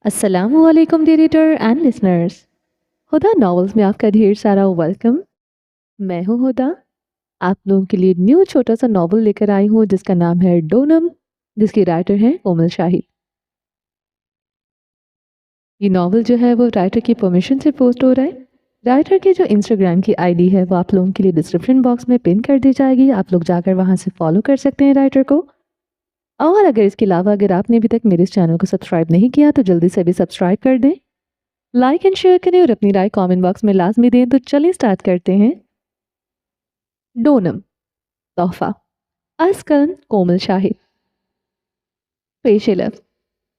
अस्सलाम वालेकुम dear reader and listeners. Huda novels में आपका ढेर सारा वेलकम। मैं हूं हुदा। आप लोगों के लिए न्यू छोटा सा नॉवल लेकर आई हूं जिसका नाम है डोनम, जिसकी राइटर हैं कोमल शाही। ये नॉवल जो है वो राइटर की परमिशन से पोस्ट हो रहा है। राइटर की जो इंस्टाग्राम की आईडी है वो आप लोगों के लिए डिस्क्रिप्शन बॉक्स में पिन कर दी जाएगी। आप लोग जाकर वहां से फॉलो कर सकते हैं राइटर को। और अगर इसके अलावा अगर आपने अभी तक मेरे इस चैनल को सब्सक्राइब नहीं किया तो जल्दी से भी सब्सक्राइब कर दें, लाइक एंड शेयर करें और अपनी राय कमेंट बॉक्स में लाजमी दें। तो चलिए स्टार्ट करते हैं। डोनम, तोहफा, अस्कन कोमल शाहिद। पेशे लफ्ज।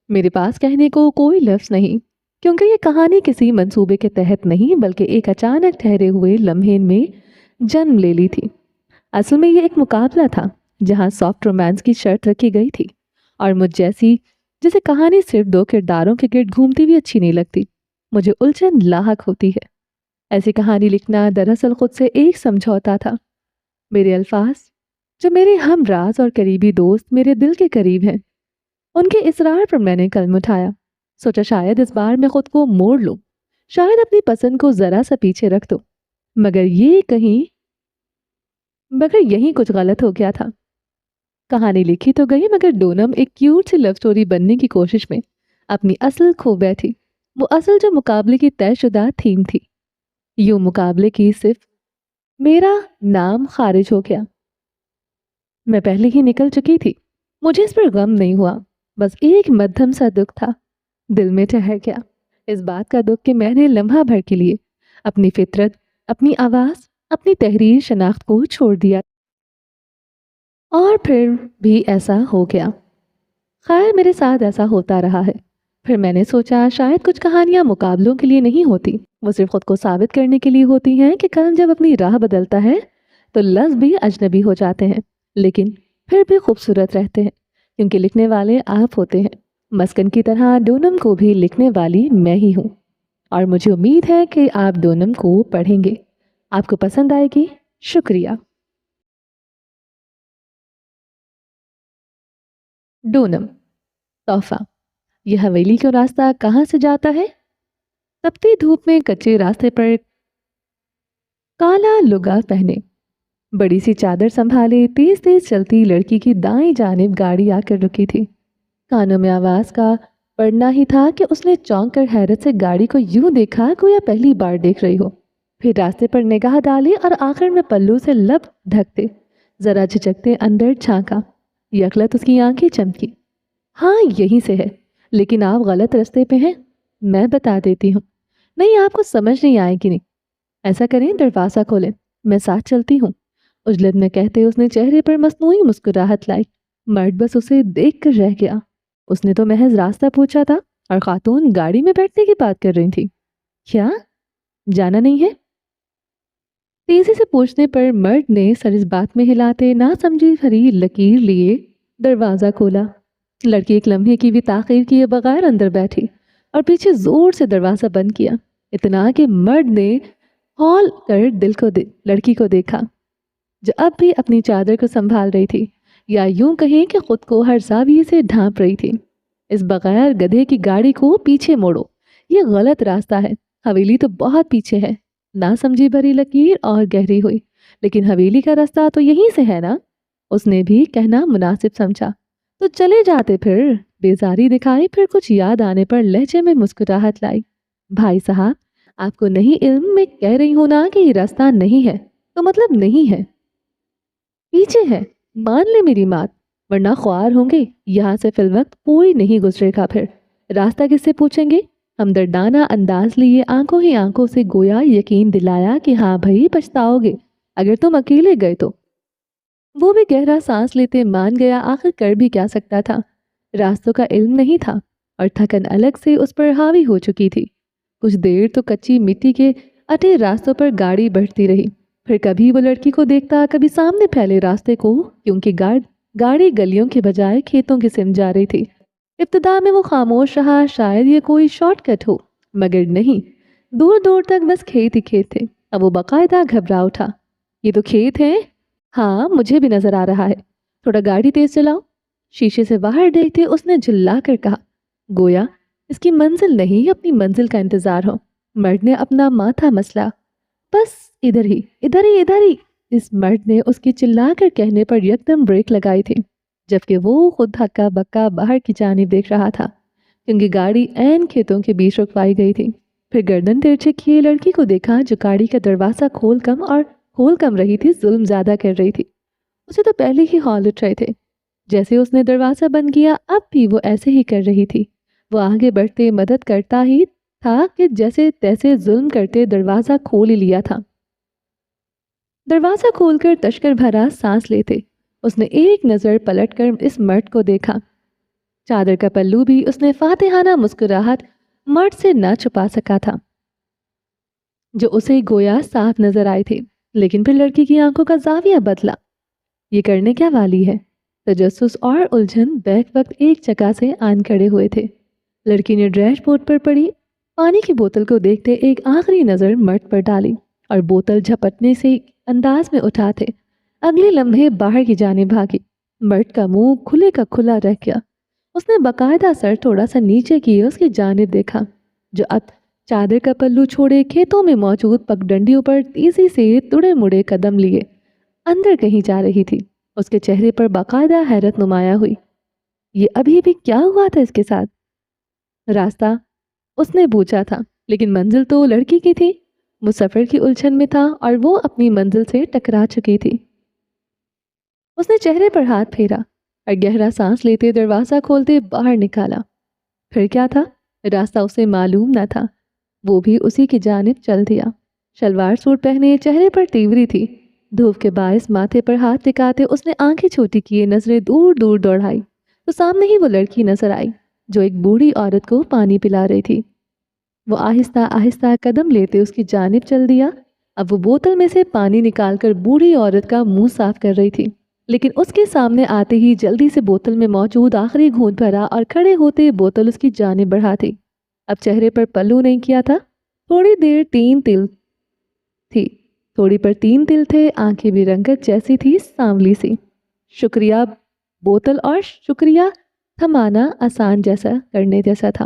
मेरे पास कहने को कोई लफ्ज नहीं, क्योंकि ये कहानी किसी मंसूबे के तहत नहीं बल्कि एक अचानक ठहरे हुए लम्हे में जन्म ले ली थी। असल में ये एक मुकाबला था जहां सॉफ्ट रोमांस की शर्त रखी गई थी, और मुझ जैसी जिसे कहानी सिर्फ दो किरदारों के गिर्द घूमती हुई अच्छी नहीं लगती, मुझे उलझन लाहक होती है। ऐसी कहानी लिखना दरअसल खुद से एक समझौता था। मेरे अल्फाज, जो मेरे हम राज और करीबी दोस्त मेरे दिल के करीब हैं, उनके इसरार पर मैंने कलम उठाया। सोचा शायद इस बार मैं खुद को मोड़ लूं, शायद अपनी पसंद को जरा सा पीछे रख दूं। मगर ये कहीं मगर यहीं कुछ गलत हो गया था। कहानी लिखी तो गई, मगर डोनम एक क्यूट सी लव स्टोरी बनने की कोशिश में अपनी असल खो बैठी। वो असल जो मुकाबले की तयशुदा थीम थी। यूं मुकाबले की सिर्फ मेरा नाम खारिज हो गया। मैं पहले ही निकल चुकी थी। मुझे इस पर गम नहीं हुआ, बस एक मध्यम सा दुख था। दिल में ठहर गया इस बात का दुख कि मैंने लम्हा भर के लिए अपनी फितरत, अपनी आवाज़, अपनी तहरीर शनाख्त को छोड़ दिया। और फिर भी ऐसा हो गया। खैर, मेरे साथ ऐसा होता रहा है। फिर मैंने सोचा शायद कुछ कहानियां मुकाबलों के लिए नहीं होती, वो सिर्फ खुद को साबित करने के लिए होती हैं कि कलम जब अपनी राह बदलता है तो लफ्ज भी अजनबी हो जाते हैं, लेकिन फिर भी खूबसूरत रहते हैं, क्योंकि लिखने वाले आप होते हैं। मस्कन की तरह डोनम को भी लिखने वाली मैं ही हूँ, और मुझे उम्मीद है कि आप डोनम को पढ़ेंगे, आपको पसंद आएगी। शुक्रिया। डोनम, तोहफा। यह हवेली का रास्ता कहाँ से जाता है? तपती धूप में कच्चे रास्ते पर काला लुगा पहने, बड़ी सी चादर संभाले तेज तेज चलती लड़की की दाएं जानिब गाड़ी आकर रुकी थी। कानों में आवाज का पड़ना ही था कि उसने चौंक कर हैरत से गाड़ी को यूं देखा गोया पहली बार देख रही हो। फिर रास्ते पर निगाह डाली और आखिर में पल्लू से लब ढकते जरा झिझकते अंदर झांका। यकलत उसकी आंखें चमकी। हाँ, यहीं से है, लेकिन आप गलत रास्ते पे हैं। मैं बता देती हूँ। नहीं, आपको समझ नहीं आएगी। नहीं, ऐसा करें, दरवाज़ा खोलें, मैं साथ चलती हूँ। उजलत में कहते उसने चेहरे पर मस्नूई मुस्कुराहट लाई। मर्द बस उसे देख कर रह गया। उसने तो महज रास्ता पूछा था, और खातून गाड़ी में बैठने की बात कर रही थी। क्या जाना नहीं है? तेजी से पूछने पर मर्द ने सर इस बात में हिलाते ना समझी भरी लकीर लिए दरवाज़ा खोला। लड़की एक लम्हे की भी ताखीर किए बगैर अंदर बैठी और पीछे जोर से दरवाज़ा बंद किया। इतना कि मर्द ने हौल कर लड़की को देखा, जो अब भी अपनी चादर को संभाल रही थी, या यूं कहें कि खुद को हर जाविये से ढांप रही थी। इस बगैर गधे की गाड़ी को पीछे मोड़ो, ये गलत रास्ता है, हवेली तो बहुत पीछे है। ना समझी भरी लकीर और गहरी हुई। लेकिन हवेली का रास्ता तो यहीं से है ना? उसने भी कहना मुनासिब समझा। तो चले जाते फिर। बेजारी दिखाई, फिर कुछ याद आने पर लहजे में मुस्कुराहट लाई। भाई साहब, आपको नहीं इल्म, में कह रही हूं ना कि ये रास्ता नहीं है तो मतलब नहीं है, पीछे है। मान ले मेरी बात, वरना ख्वार होंगे यहाँ से फिलवक्त कोई नहीं गुजरेगा। फिर रास्ता किससे पूछेंगे? हमदर्दाना अंदाज लिए आंखों ही आंखों से गोया यकीन दिलाया कि हाँ भाई, पछताओगे अगर तुम अकेले गए तो। वो भी गहरा सांस लेते मान गया। आखिर कर भी क्या सकता था? रास्तों का इल्म नहीं था, और थकन अलग से उस पर हावी हो चुकी थी। कुछ देर तो कच्ची मिट्टी के अटे रास्तों पर गाड़ी बढ़ती रही। फिर कभी वो लड़की को देखता, कभी सामने फैले रास्ते को, क्योंकि गाड़ी गलियों के बजाय खेतों की सिम जा रही थी। इब्तिदा में वो खामोश रहा, शायद ये कोई शॉर्टकट हो, मगर नहीं। दूर दूर तक बस खेत ही खेत थे। अब वो बाकायदा घबरा उठा। ये तो खेत है। हाँ, मुझे भी नजर आ रहा है। थोड़ा गाड़ी तेज चलाओ। शीशे से बाहर देखते उसने चिल्ला कर कहा, गोया اس کی منزل نہیں اپنی منزل کا انتظار ہو۔ مرد نے اپنا ماتھا مسلا۔ بس ادھر ہی ادھر ہی ادھر ہی۔ اس مرد نے اس کی چلا کر کہنے پر یکدم بریک لگائی تھی، جبکہ وہ خود ہکا بکا باہر کی جانب دیکھ رہا تھا، کیونکہ گاڑی عین کھیتوں کے بیچ رکوائی گئی تھی۔ پھر گردن ترچھے کیے لڑکی کو دیکھا جو گاڑی کا دروازہ کھول کم رہی تھی، ظلم زیادہ کر رہی تھی۔ اسے تو پہلے ہی ہال اٹھ رہے تھے۔ جیسے اس نے دروازہ بند کیا اب بھی وہ ایسے ہی کر رہی تھی۔ وہ آگے بڑھتے مدد کرتا ہی تھا کہ جیسے تیسے ظلم کرتے دروازہ کھول ہی لیا تھا۔ دروازہ کھول کر تشکر بھرا سانس لیتے اس نے ایک نظر پلٹ کر اس مرد کو دیکھا۔ چادر کا پلو بھی اس نے فاتحانہ مسکراہٹ مرد سے نہ چھپا سکا تھا، جو اسے گویا صاف نظر آئے تھے۔ لیکن پھر لڑکی کی آنکھوں کا زاویہ بدلا۔ یہ کرنے کیا والی ہے؟ تجسس اور الجھن بیک وقت ایک جگہ سے آن کھڑے ہوئے تھے۔ لڑکی نے ڈیش بورڈ پر پڑی پانی کی بوتل کو دیکھتے ایک آخری نظر مرد پر ڈالی اور بوتل جھپٹنے سے انداز میں اٹھاتے اگلے لمحے باہر کی جانب بھاگی۔ مرد کا منہ کھلے کا کھلا رہ گیا۔ اس نے باقاعدہ سر تھوڑا سا نیچے کیے اس کی جانب دیکھا، جو اب چادر کا پلو چھوڑے کھیتوں میں موجود پگڈنڈیوں پر تیزی سے تڑے مڑے قدم لیے اندر کہیں جا رہی تھی۔ اس کے چہرے پر باقاعدہ حیرت نمایاں ہوئی۔ یہ ابھی بھی کیا ہوا تھا اس کے ساتھ؟ راستہ اس نے پوچھا تھا، لیکن منزل تو لڑکی کی تھی۔ وہ سفر کی الجھن میں تھا اور وہ اپنی منزل سے ٹکرا چکی تھی۔ اس نے چہرے پر ہاتھ پھیرا اور گہرا سانس لیتے دروازہ کھولتے باہر نکالا۔ پھر کیا تھا؟ راستہ اسے معلوم نہ تھا۔ وہ بھی اسی کی جانب چل دیا۔ شلوار سوٹ پہنے، چہرے پر تیوری تھی۔ دھوپ کے باعث ماتھے پر ہاتھ ٹکاتے اس نے آنکھیں چھوٹی کیے نظریں دور دور دوڑائی تو سامنے ہی وہ لڑکی نظر آئی جو ایک بوڑھی عورت کو پانی پلا رہی تھی۔ وہ آہستہ آہستہ قدم لیتے اس کی جانب چل دیا۔ اب وہ بوتل میں سے پانی نکال کر بوڑھی عورت کا منہ صاف کر رہی تھی، لیکن اس کے سامنے آتے ہی جلدی سے بوتل میں موجود آخری گھونٹ بھرا اور کھڑے ہوتے بوتل اس کی جانب بڑھاتی۔ اب چہرے پر پلو نہیں کیا تھا، تھوڑی پر تین تل تھے، آنکھیں بھی رنگت جیسی تھی، سانولی سی۔ شکریہ بوتل اور شکریہ تھمانا آسان جیسا کرنے جیسا تھا۔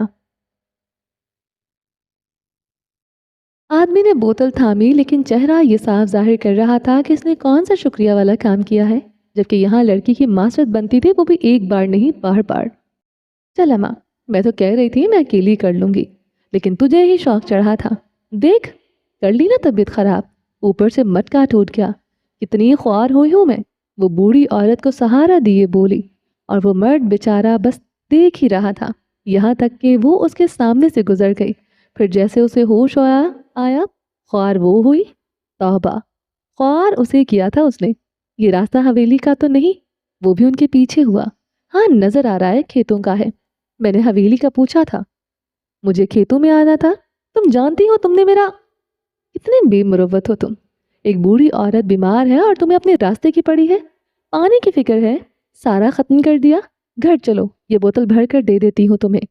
آدمی نے بوتل تھامی، لیکن چہرہ یہ صاف ظاہر کر رہا تھا کہ اس نے کون سا شکریہ والا کام کیا ہے، جبکہ یہاں لڑکی کی معذرت بنتی تھی، وہ بھی ایک بار نہیں بار بار۔ چل اماں، میں تو کہہ رہی تھی میں اکیلی کر لوں گی، لیکن تجھے ہی شوق چڑھا تھا۔ دیکھ کر لی نا طبیعت خراب، اوپر سے مٹکا ٹوٹ گیا، کتنی خوار ہوئی ہوں میں۔ وہ بوڑھی عورت کو سہارا دیے بولی، اور وہ مرد بیچارہ بس دیکھ ہی رہا تھا، یہاں تک کہ وہ اس کے سامنے سے گزر گئی۔ پھر جیسے اسے ہوش آیا، خوار وہ ہوئی، توبہ، خوار اسے کیا تھا اس نے۔ یہ راستہ حویلی کا تو نہیں، وہ بھی ان کے پیچھے ہوا۔ ہاں نظر آ رہا ہے کھیتوں کا ہے، میں نے حویلی کا پوچھا تھا، مجھے کھیتوں میں آنا تھا۔ تم جانتی ہو تم نے میرا، کتنے بے مروت ہو تم۔ ایک بوڑھی عورت بیمار ہے اور تمہیں اپنے راستے کی پڑی ہے، پانی کی فکر ہے، سارا ختم کر دیا۔ گھر چلو، یہ بوتل بھر کر دے دیتی ہوں تمہیں۔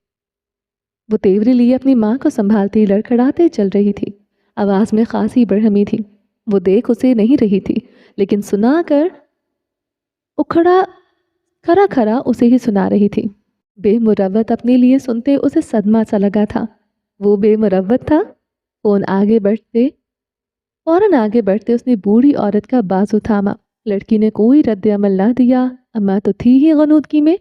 وہ تیوری لیے اپنی ماں کو سنبھالتی لڑکھڑاتے چل رہی تھی، آواز میں خاصی برہمی تھی۔ وہ دیکھ اسے نہیں رہی تھی، لیکن سنا کر کھرا کھرا اسے ہی سنا رہی تھی۔ بے مروت اپنے لیے سنتے اسے صدمہ سا لگا تھا۔ وہ بے مروت تھا۔ فوراً آگے بڑھتے اس نے بوڑھی عورت کا بازو تھاما۔ لڑکی نے کوئی رد عمل نہ دیا۔ اماں تو تھی ہی غنودگی میں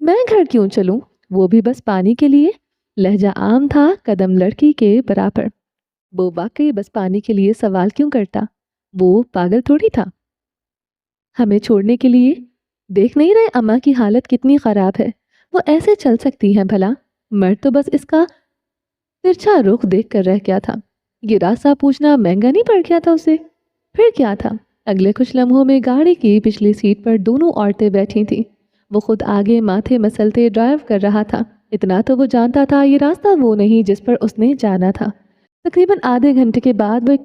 گھر کیوں چلوں، وہ بھی بس پانی کے لیے۔ لہجہ عام تھا، قدم لڑکی کے برابر۔ وہ واقعی بس پانی کے لیے سوال کیوں کرتا؟ وہ پاگل تھوڑی تھا ہمیں چھوڑنے کے لیے۔ دیکھ نہیں رہے اماں کی حالت کتنی خراب ہے، وہ ایسے چل سکتی ہیں بھلا؟ مرد تو بس اس کا ترچھا رخ دیکھ کر رہ گیا تھا۔ یہ راستہ پوچھنا مہنگا نہیں پڑ گیا تھا اسے؟ پھر کیا تھا؟ اگلے کچھ لمحوں میں گاڑی کی پچھلی سیٹ پر دونوں عورتیں بیٹھی تھیں۔ وہ خود آگے ماتھے مسلتے ڈرائیو کر رہا تھا۔ اتنا تو وہ جانتا تھا یہ راستہ وہ نہیں جس پر اس نے جانا تھا۔ تقریباً آدھے گھنٹے کے بعد وہ ایک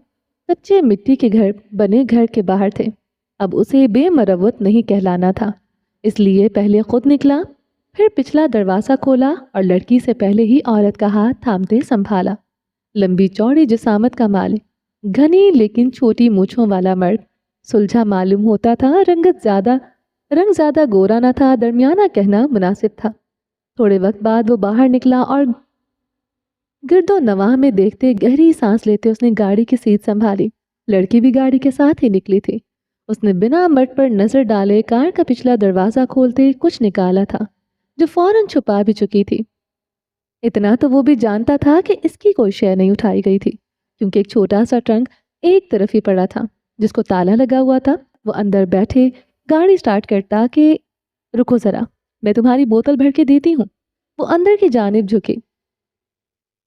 کچے مٹی کے بنے گھر کے باہر تھے۔ اب اسے بے مروت نہیں کہلانا تھا، اس لیے پہلے خود نکلا، پھر پچھلا دروازہ کھولا اور لڑکی سے پہلے ہی عورت کا ہاتھ تھامتے سنبھالا۔ لمبی چوڑی جسامت کا مالک، گھنی لیکن چھوٹی مونچھوں والا مرد، سلجھا معلوم ہوتا تھا، رنگ زیادہ گورا نہ تھا، درمیانہ کہنا مناسب تھا۔ تھوڑے وقت بعد وہ باہر نکلا اور गिरदो नवाह में देखते गहरी सांस लेते उसने गाड़ी की सीट संभाली। लड़की भी गाड़ी के साथ ही निकली थी। उसने बिना मर्द पर नजर डाले कार का पिछला दरवाजा खोलते कुछ निकाला था जो फौरन छुपा भी चुकी थी। इतना तो वो भी जानता था कि इसकी कोई शय नहीं उठाई गई थी, क्योंकि एक छोटा सा ट्रंक एक तरफ ही पड़ा था जिसको ताला लगा हुआ था। वो अंदर बैठे गाड़ी स्टार्ट करता कि रुको जरा, मैं तुम्हारी बोतल भर के देती हूँ। वो अंदर की जानिब झुकी,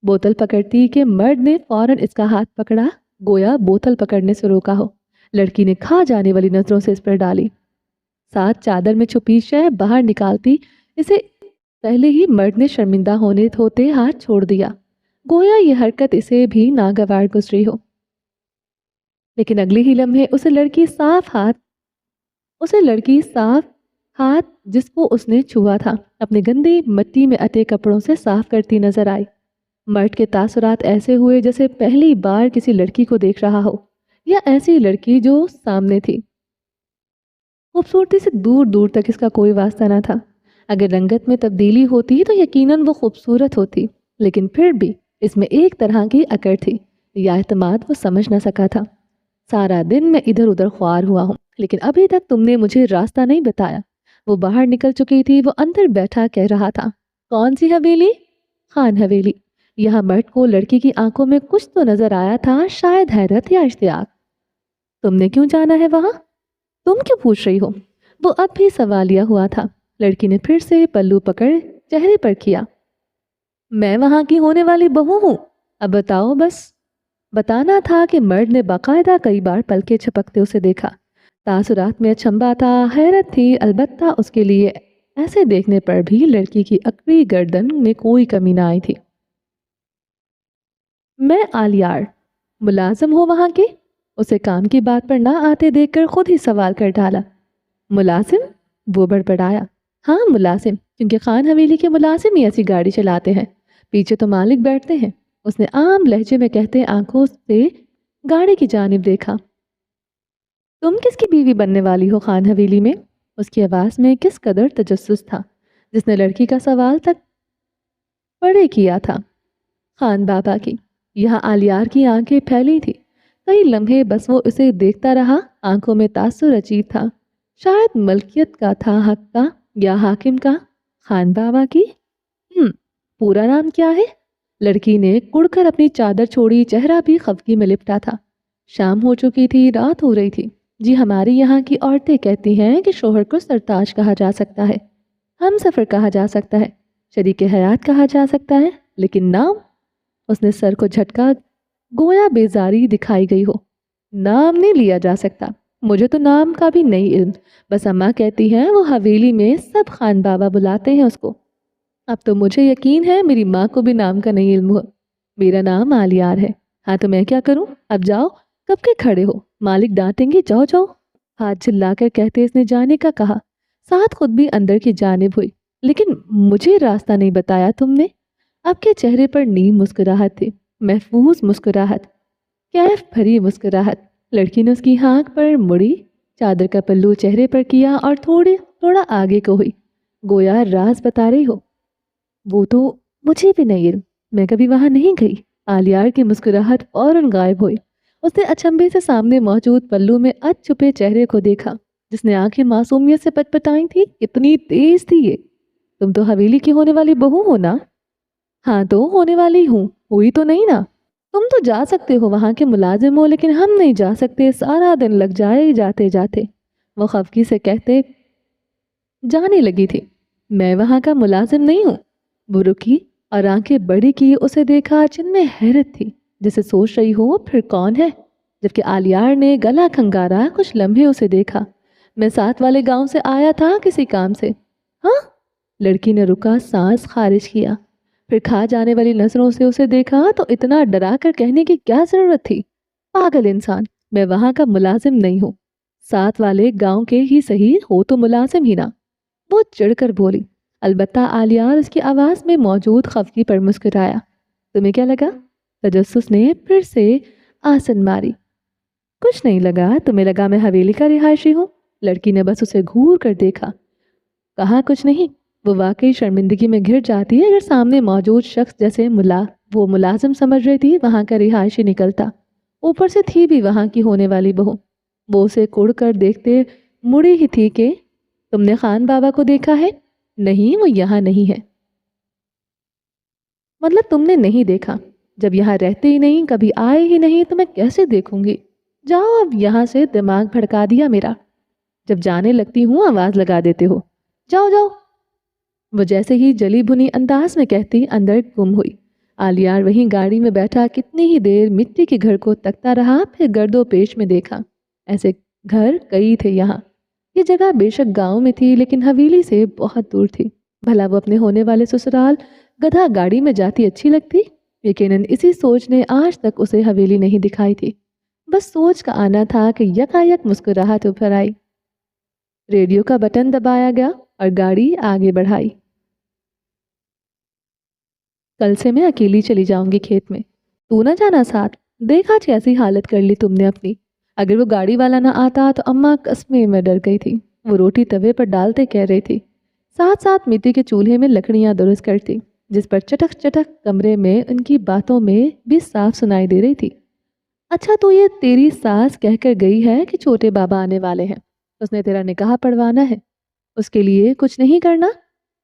बोतल पकड़ती कि मर्द ने फौरन इसका हाथ पकड़ा, गोया बोतल पकड़ने से रोका हो। लड़की ने खा जाने वाली नजरों से इस पर डाली, साथ चादर में छुपी शय बाहर निकालती इसे पहले ही मर्द ने शर्मिंदा होते हाथ छोड़ दिया, गोया ये हरकत इसे भी नागवार गुजरी हो। लेकिन अगले ही लम्हे उसे लड़की साफ हाथ जिसको उसने छुआ था अपने गंदे मिट्टी में अटे कपड़ों से साफ करती नजर आई। मर्द के तासुरात ऐसे हुए जैसे पहली बार किसी लड़की को देख रहा हो, या ऐसी लड़की जो सामने थी। खूबसूरती से दूर दूर तक इसका कोई वास्ता न था। अगर रंगत में तब्दीली होती तो यकीनन वो खूबसूरत होती, लेकिन फिर भी इसमें एक तरह की अकड़ थी या एतमाद वो समझ न सका था। सारा दिन मैं इधर उधर ख्वार हुआ हूँ, लेकिन अभी तक तुमने मुझे रास्ता नहीं बताया। वो बाहर निकल चुकी थी। वो अंदर बैठा कह रहा था, कौन सी हवेली? खान हवेली। यहाँ मर्द को लड़की की आंखों में कुछ तो नजर आया था, शायद हैरत या इश्तियाक। तुमने क्यों जाना है वहां? तुम क्यों पूछ रही हो? वो अब भी सवालिया हुआ था। लड़की ने फिर से पल्लू पकड़ चेहरे पर किया, मैं वहां की होने वाली बहू हूं। अब बताओ बस। बताना था कि मर्द ने बाकायदा कई बार पलके झपकते उसे देखा। तासुरात में अचंभा था, हैरत थी, अलबत्ता उसके लिए ऐसे देखने पर भी लड़की की अकड़ी गर्दन में कोई कमी ना आई थी। मैं आलियार, मुलाजिम हो वहां के? उसे काम की बात पर ना आते देखकर खुद ही सवाल कर डाला। मुलाजिम? वो बड़बड़ाया, हाँ मुलाजिम, क्योंकि खान हवेली के मुलाजिम ही ऐसी गाड़ी चलाते हैं, पीछे तो मालिक बैठते हैं। उसने आम लहजे में कहते आंखों से गाड़ी की जानिब देखा। तुम किसकी बीवी बनने वाली हो खान हवेली में? उसकी आवाज़ में किस कदर तजस्सुस था, जिसने लड़की का सवाल तक बड़े किया था। खान बाबा की। यहाँ आलियार की आंखें फैली थी। कई लम्हे बस वो उसे देखता रहा। आंखों में तासुर अजीब था, शायद मलकियत का था, हक का या हाकिम का। खान बाबा की? पूरा नाम क्या है? लड़की ने कुड़कर अपनी चादर छोड़ी, चेहरा भी खफगी में लिपटा था। शाम हो चुकी थी, रात हो रही थी। जी, हमारी यहाँ की औरतें कहती हैं कि शोहर को सरताज कहा जा सकता है, हम सफ़र कहा जा सकता है, शरीके हयात कहा जा सकता है, लेकिन नाम? उसने सर को झटका, गोया बेजारी दिखाई गई हो। नाम नहीं लिया जा सकता। मुझे तो नाम का भी नहीं इल्म। बस अम्मा कहती हैं वो हवेली में सब खान बाबा बुलाते हैं उसको। अब तो मुझे यकीन है मेरी माँ को भी नाम का नहीं इल्म हो। मेरा नाम आलियार है। हाँ तो मैं क्या करूँ? अब जाओ, कब के खड़े हो? मालिक डांटेंगे, जाओ जाओ। हाथ चिल्लाकर कहते इसने जाने का कहा, साथ खुद भी अंदर की जानिब हुई। लेकिन मुझे रास्ता नहीं बताया तुमने। अब के चेहरे पर नीम मुस्कुराहट थी, महफूज मुस्कुराहट, कैफ भरी मुस्कुराहट। लड़की ने उसकी आंख पर मुड़ी, चादर का पल्लू चेहरे पर किया और थोड़ा आगे को हुई, गोया राज बता रही हो। वो तो मुझे भी नहीं इल्म, मैं कभी वहां नहीं गई। आलियार की मुस्कुराहट फौरन गायब हुई। उसने अचंभे से सामने मौजूद पल्लू में अच छुपे चेहरे को देखा, जिसने आंखें मासूमियत से पटपटाई थी। कितनी तेज थी ये! तुम तो हवेली की होने वाली बहू हो ना? हाँ तो होने वाली हूँ, हुई तो नहीं ना। तुम तो जा सकते हो, वहाँ के मुलाजिम हो, लेकिन हम नहीं जा सकते, सारा दिन लग जाए जाते जाते। वो खफगी से कहते जाने लगी थी, मैं वहाँ का मुलाजिम नहीं हूँ। वो रुकी और आंखें बड़ी की उसे देखा, जिनमें हैरत थी, जैसे सोच रही हो फिर कौन है। जबकि आलियार ने गला खंगारा कुछ लम्हे उसे देखा। मैं साथ वाले गांव से आया था किसी काम से। हाँ? लड़की ने रुका, सांस खारिज किया, फिर खा जाने वाली नजरों से उसे देखा तो इतना डरा कर कहने की क्या जरूरत थी? पागल इंसान, मैं वहां का मुलाजिम नहीं हूँ। साथ वाले गांव के ही सही हो तो मुलाजिम ही ना। वो चिढ़कर बोली। अलबत्ता आलियार उसकी आवाज में मौजूद खफगी पर मुस्कुराया। तुम्हें क्या लगा? तजस्सुस ने फिर से आसन मारी। कुछ नहीं लगा। तुम्हें लगा मैं हवेली का रिहायशी हूँ? लड़की ने बस उसे घूर कर देखा, कहा कुछ नहीं। वो वाकई शर्मिंदगी में घिर जाती है अगर सामने मौजूद शख्स जैसे وہ मुलाजिम समझ रही थी वहाँ का रिहायशी निकलता, ऊपर से थी भी वहाँ की होने वाली बहू। वो उसे कुड़ कर देखते मुड़ी ही थी कि तुमने खान बाबा को देखा है? नहीं, वो यहाँ नहीं है। मतलब तुमने नहीं देखा? जब यहाँ रहते ही नहीं, कभी आए ही नहीं, तो मैं कैसे देखूंगी? जाओ अब यहाँ से, दिमाग भड़का दिया मेरा। जब जाने लगती हूँ आवाज लगा देते हो। जाओ जाओ। वो जैसे ही जली भुनी अंदाज में कहती अंदर गुम हुई। आलियार वहीं गाड़ी में बैठा कितनी ही देर मिट्टी के घर को तकता रहा, फिर गर्दो पेश में देखा। ऐसे घर कई थे यहाँ। ये जगह बेशक गांव में थी, लेकिन हवेली से बहुत दूर थी। भला वो अपने होने वाले ससुराल गधा गाड़ी में जाती अच्छी लगती? यकीनन इसी सोच ने आज तक उसे हवेली नहीं दिखाई थी। बस सोच का आना था कि यकायक मुस्कुराहट उभर आई। रेडियो का बटन दबाया गया और गाड़ी आगे बढ़ाई। कल से मैं अकेली चली जाऊंगी खेत में, तू ना जाना साथ। देखा कैसी हालत कर ली तुमने अपनी। अगर वो गाड़ी वाला ना आता तो अम्मा कसमें में डर गई थी। वो रोटी तवे पर डालते कह रही थी, साथ साथ मिट्टी के चूल्हे में लकड़ियां दुरुस्त करती, जिस पर चटक चटक कमरे में उनकी बातों में भी साफ सुनाई दे रही थी। अच्छा, तो ये तेरी सास कहकर गई है कि छोटे बाबा आने वाले हैं, उसने तेरा निकाह पढ़वाना है, उसके लिए कुछ नहीं करना?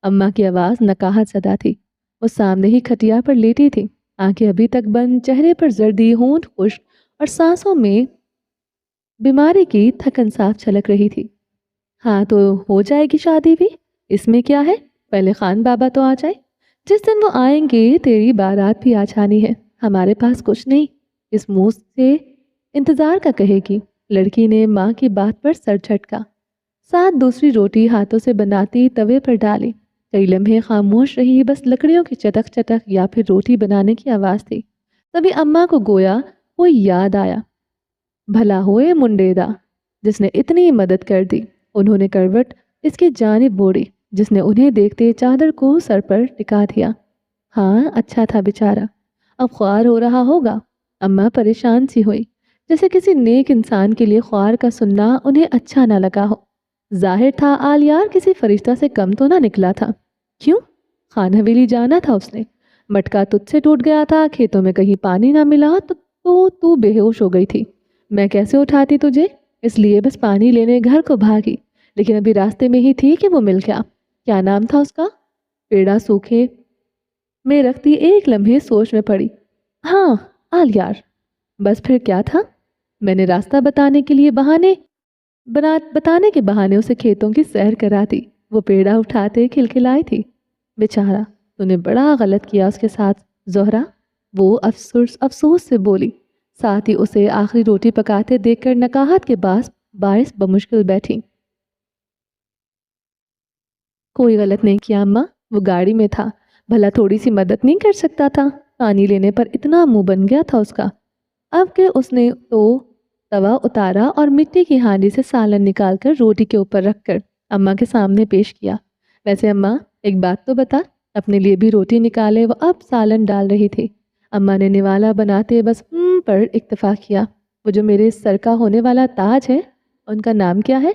अम्मा की आवाज़ नकाहत सदा थी। वो सामने ही खटिया पर लेटी थी, आंखें अभी तक बंद, चेहरे पर जर्दी, होंठ खुश्क और सांसों में बीमारी की थकन साफ छलक रही थी। हाँ, तो हो जाएगी शादी भी, इसमें क्या है? पहले खान बाबा तो आ जाए। जिस दिन वो आएंगे तेरी बारात भी आ जानी है। हमारे पास कुछ नहीं, इस मुंह से इंतजार का कहेगी। लड़की ने माँ की बात पर सर झटका। साथ दूसरी रोटी हाथों से बनाती तवे पर डाली। कई लम्हे खामोश रही, बस लकड़ियों की चटक चटक या फिर रोटी बनाने की आवाज़ थी। तभी अम्मा को गोया कोई याद आया। भला होए मुंडेदा, जिसने इतनी मदद कर दी। उन्होंने करवट इसकी जानिब मोड़ी, जिसने उन्हें देखते चादर को सर पर टिका दिया। हाँ, अच्छा था बेचारा, अब ख्वार हो रहा होगा। अम्मा परेशान सी हुई, जैसे किसी नेक इंसान के लिए ख्वार का सुनना उन्हें अच्छा ना लगा हो। जाहिर था आलियार किसी फरिश्ता से कम तो ना निकला था। क्यों? खान हवेली जाना था उसने। मटका तुझसे टूट गया था, खेतों में कहीं पानी ना मिला तो तू बेहोश हो गई थी। मैं कैसे उठाती तुझे? इसलिए बस पानी लेने घर को भागी, लेकिन अभी रास्ते में ही थी कि वो मिल गया। क्या नाम था उसका? पेड़ा सूखे में रखती एक लम्हे सोच में पड़ी। हाँ, आलियार। बस फिर क्या था? मैंने रास्ता बताने के बहाने उसे खेतों की सैर कराती। वो पेड़ा उठाते खिलखिलाई थी। बेचारा, तूने बड़ा गलत किया उसके साथ जोहरा, वो अफसोस से बोली। साथ ही उसे आखिरी रोटी पकाते देखकर नकाहत के पास बारिश बमुश्किल बैठी। कोई गलत नहीं किया अम्मा, वो गाड़ी में था, भला थोड़ी सी मदद नहीं कर सकता था? पानी लेने पर इतना मुंह बन गया था उसका। अब के उसने तो तवा उतारा और मिट्टी की हांडी से सालन निकालकर रोटी के ऊपर रखकर अम्मा के सामने पेश किया। वैसे अम्मा, एक बात तो बता। अपने लिए भी रोटी निकाले वो अब सालन डाल रही थी। अम्मा ने निवाला बनाते बस पर इक्तफा किया। वो जो मेरे सर का होने वाला ताज है, उनका नाम क्या है?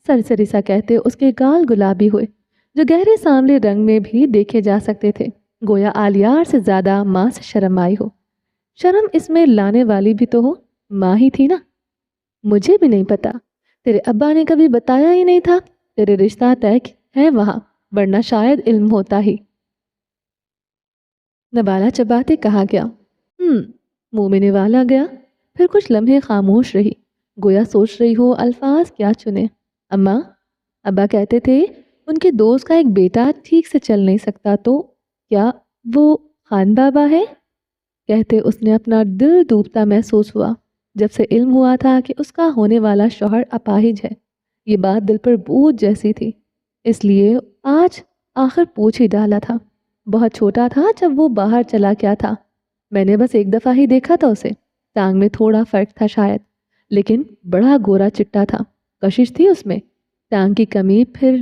सरसरीसा कहते उसके गाल गुलाबी हुए, जो गहरे सांवले रंग में भी देखे जा सकते थे। गोया आलियार से ज्यादा माँ से शर्म आई हो। शर्म इसमें लाने वाली भी तो हो, माँ ही थी ना। मुझे भी नहीं पता, तेरे अब्बा ने कभी बताया ही नहीं था। तेरे रिश्ता तय है वहाँ, वरना शायद इल्म होता ही। नवाला चबाते कहा गया। मुंह में निवाला गया। फिर कुछ लम्हे खामोश रही, गोया सोच रही हो अल्फाज क्या चुने। अम्मा, अब्बा कहते थे उनके दोस्त का एक बेटा ठीक से चल नहीं सकता, तो क्या वो खान बाबा है? कहते उसने अपना दिल डूबता महसूस हुआ। जब से इल्म हुआ था कि उसका होने वाला शौहर अपाहिज है, ये बात दिल पर बोझ जैसी थी। इसलिए आज आखिर पूछ ही डाला था। बहुत छोटा था जब वो बाहर चला गया था। मैंने बस एक दफ़ा ही देखा था उसे। टांग में थोड़ा फर्क था शायद, लेकिन बड़ा गोरा चिट्टा था। कशिश थी उसमें। टांग की कमी पर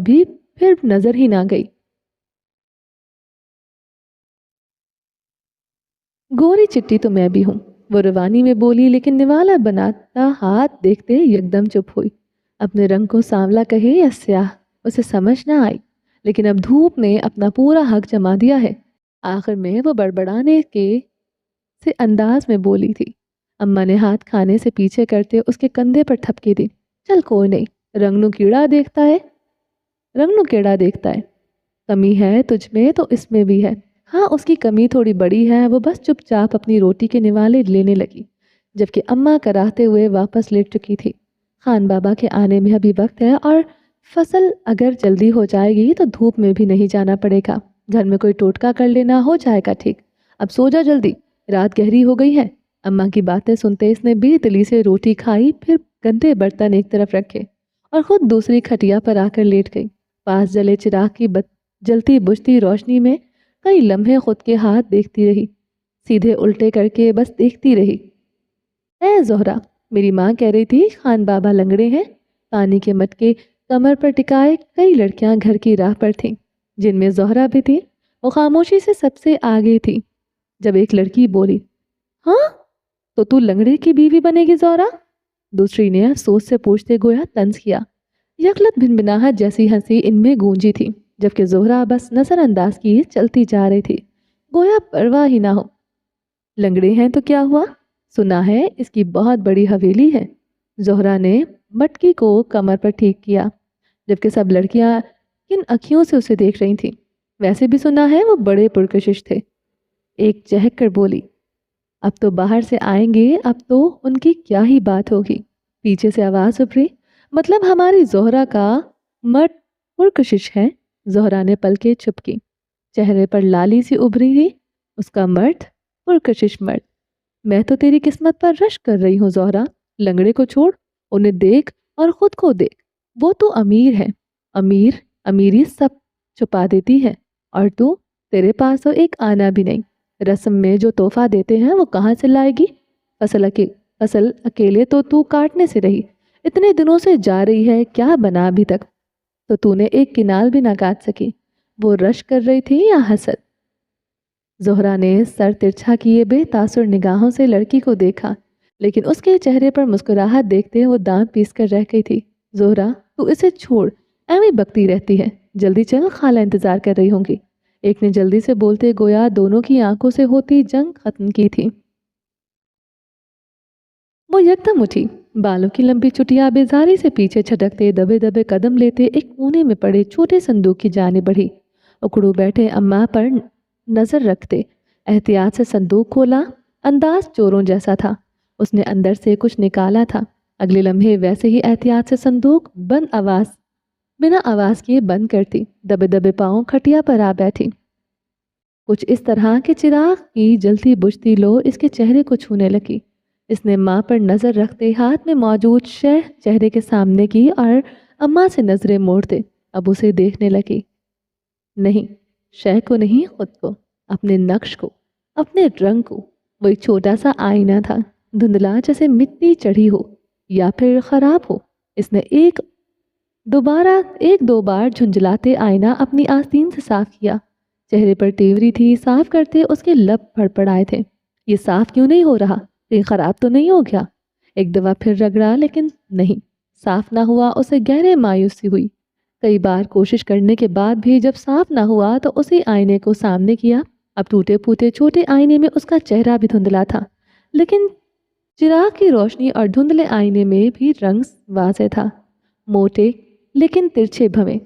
भी फिर नजर ही ना गई। गोरी चिट्टी तो मैं भी हूँ, वो रवानी में बोली, लेकिन निवाला बनाता हाथ देखते एकदम चुप हुई। अपने रंग को सांवला कहे या स्याह, उसे समझ ना आई, لیکن اب دھوپ نے اپنا پورا حق جما دیا ہے۔ آخر میں وہ بڑبڑانے کے سے انداز میں بولی تھی۔ اماں نے ہاتھ کھانے سے پیچھے کرتے اس کے کندھے پر تھپکی دی۔ چل کوئی نہیں، رنگ نو کیڑا دیکھتا ہے، رنگ نو کیڑا دیکھتا ہے، کمی ہے تجھ میں تو اس میں بھی ہے۔ ہاں اس کی کمی تھوڑی بڑی ہے، وہ بس چپ چاپ اپنی روٹی کے نوالے لینے لگی، جبکہ اماں کراہتے ہوئے واپس لیٹ چکی تھی۔ خان بابا کے آنے میں ابھی وقت ہے اور فصل اگر جلدی ہو جائے گی تو دھوپ میں بھی نہیں جانا پڑے گا، گھر میں کوئی ٹوٹکا کر لینا، ہو جائے گا ٹھیک۔ اب سو جا جلدی، رات گہری ہو گئی ہے۔ اماں کی باتیں سنتے اس نے بے دلی سے روٹی کھائی، پھر گندے برتن ایک طرف رکھے اور خود دوسری کھٹیا پر آ کر لیٹ گئی۔ پاس جلے چراغ کی جلتی بجھتی روشنی میں کئی لمحے خود کے ہاتھ دیکھتی رہی، سیدھے الٹے کر کے بس دیکھتی رہی۔ اے زہرا، میری ماں کہہ رہی تھی خان بابا لنگڑے ہیں۔ پانی کے مٹکے کمر پر ٹکائے کئی لڑکیاں گھر کی راہ پر تھیں، جن میں زہرا بھی تھی۔ وہ خاموشی سے سب سے آگے تھی۔ جب ایک لڑکی بولی، ہاں تو لنگڑے کی بیوی بنے گی زہرا؟ دوسری نے افسوس سے پوچھتے گویا طنز کیا۔ یکلت بھنبھناہٹ جیسی ہنسی ان میں گونجی تھی، جبکہ زہرا بس نظر انداز کیے چلتی جا رہی تھی، گویا پرواہ ہی نہ ہو۔ لنگڑے ہیں تو کیا ہوا؟ سنا ہے اس کی بہت بڑی حویلی ہے۔ زہرا نے مٹکی کو کمر پر ٹھیک کیا، جبکہ سب لڑکیاں کن اکھیوں سے اسے دیکھ رہی تھیں۔ ویسے بھی سنا ہے وہ بڑے پرکشش تھے۔ ایک چہک کر بولی، اب تو باہر سے آئیں گے، اب تو ان کی کیا ہی بات ہوگی۔ پیچھے سے آواز ابھری، مطلب ہماری زہرا کا مرد پرکشش ہے؟ زہرا نے پلکیں چھپکی، چہرے پر لالی سی ابھری تھی۔ اس کا مرد پرکشش مرد؟ میں تو تیری قسمت پر رشک کر رہی ہوں زہرا۔ لنگڑے کو چھوڑ، انہیں دیکھ اور خود کو دیکھ، وہ تو امیر ہے۔ امیری سب چھپا دیتی ہے، اور تیرے پاس تو ایک آنا بھی نہیں۔ رسم میں جو تحفہ دیتے ہیں وہ کہاں سے لائے گی؟ فصل اکیلے تو کاٹنے سے رہی، اتنے دنوں سے جا رہی ہے، کیا بنا ابھی تک؟ تو نے ایک کنال بھی نہ کاٹ سکی۔ وہ رشک کر رہی تھی یا حسد؟ زہرا نے سر ترچھا کیے بے تاثر نگاہوں سے لڑکی کو دیکھا، لیکن اس کے چہرے پر مسکراہٹ دیکھتے وہ دانت پیس کر رہ گئی تھی۔ زہرا تو اسے چھوڑ، ایویں بکتی رہتی ہے، جلدی چل، خالہ انتظار کر رہی ہوں گی۔ ایک نے جلدی سے بولتے گویا دونوں کی آنکھوں سے ہوتی جنگ ختم کی تھی۔ وہ یکدم اٹھی، بالوں کی لمبی چٹیاں بیزاری سے پیچھے چھٹکتے دبے دبے قدم لیتے ایک کونے میں پڑے چھوٹے صندوق کی جانب بڑھی۔ اکڑو بیٹھے اماں پر نظر رکھتے احتیاط سے صندوق کھولا، انداز چوروں جیسا تھا۔ اس نے اندر سے کچھ نکالا تھا، اگلے لمحے ویسے ہی احتیاط سے صندوق بنا آواز کیے بند کرتی، دبے دبے پاؤں کھٹیا پر آ بیٹھی۔ کچھ اس طرح کہ چراغ کی جلتی بجھتی لو اس کے چہرے کو چھونے لگی۔ اس نے ماں پر نظر رکھتے ہاتھ میں موجود شے چہرے کے سامنے کی اور اماں سے نظریں موڑتے اب اسے دیکھنے لگی۔ نہیں، شے کو نہیں، خود کو، اپنے نقش کو، اپنے رنگ کو۔ وہ ایک چھوٹا سا آئینہ تھا، دھندلا جیسے مٹی چڑھی ہو یا پھر خراب ہو۔ اس نے ایک دو بار جھنجھلاتے آئینہ اپنی آستین سے صاف کیا۔ چہرے پر تیوری تھی، صاف کرتے اس کے لب پھڑپڑائے تھے۔ یہ صاف کیوں نہیں ہو رہا؟ کہیں خراب تو نہیں ہو گیا؟ ایک دفعہ پھر رگڑا، لیکن نہیں، صاف نہ ہوا۔ اسے گہرے مایوسی ہوئی۔ کئی بار کوشش کرنے کے بعد بھی جب صاف نہ ہوا تو اسی آئینے کو سامنے کیا۔ اب ٹوٹے پھوٹے چھوٹے آئینے میں اس کا چہرہ بھی دھندلا تھا، لیکن چراغ کی روشنی اور دھندلے آئینے میں بھی رنگ واضح تھا، موٹے لیکن ترچھے بھویں،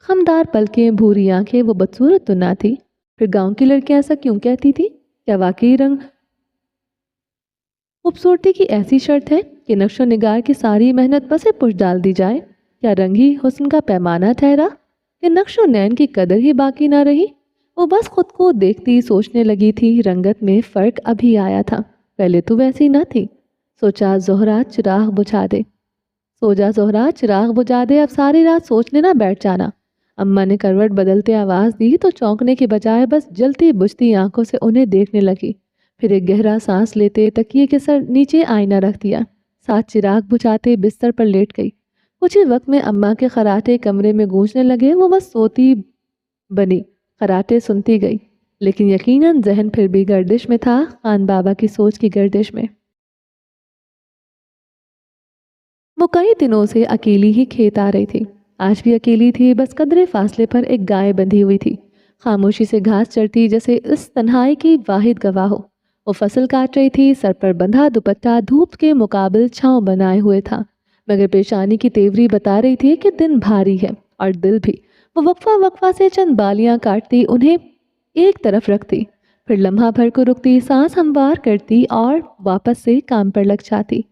خمدار پلکیں، بھوری آنکھیں۔ وہ بدصورت تو نہ تھی، پھر گاؤں کی لڑکیاں ایسا کیوں کہتی تھی؟ کیا واقعی رنگ خوبصورتی کی ایسی شرط ہے کہ نقش و نگار کی ساری محنت پسے پش ڈال دی جائے؟ کیا رنگ ہی حسن کا پیمانہ ٹھہرا کہ نقش و نین کی قدر ہی باقی نہ رہی؟ وہ بس خود کو دیکھتی سوچنے لگی تھی۔ رنگت میں فرق ابھی آیا تھا، پہلے تو ویسی نہ تھی۔ سوچا زہرا چراغ بجھا دے، اب ساری رات سوچنے نہ بیٹھ جانا۔ اماں نے کروٹ بدلتے آواز دی تو چونکنے کے بجائے بس جلتی بجھتی آنکھوں سے انہیں دیکھنے لگی، پھر ایک گہرا سانس لیتے تکیے کے سر نیچے آئینہ رکھ دیا، ساتھ چراغ بجھاتے بستر پر لیٹ گئی۔ کچھ ہی وقت میں اماں کے خراٹے کمرے میں گونجنے لگے۔ وہ بس سوتی بنی خراٹے سنتی گئی، لیکن یقیناً ذہن پھر بھی گردش میں تھا، خان بابا کی سوچ کی گردش میں۔ وہ کئی دنوں سے اکیلی ہی کھیت آ رہی تھی، आज भी अकेली थी, बस कदरे फासले पर एक गाय बंधी हुई थी, खामोशी से घास चरती जैसे इस तन्हाई की वाहिद गवाह हो। वो फसल काट रही थी, सर पर बंधा दुपट्टा धूप के मुकाबिल छांव बनाए हुए था, मगर पेशानी की तेवरी बता रही थी कि दिन भारी है और दिल भी। वो वक्फा वक्फा से चंद बालियां काटती, उन्हें एक तरफ रखती, फिर लम्हा भर को रुकती, सांस हमवार करती और वापस से काम पर लग जाती।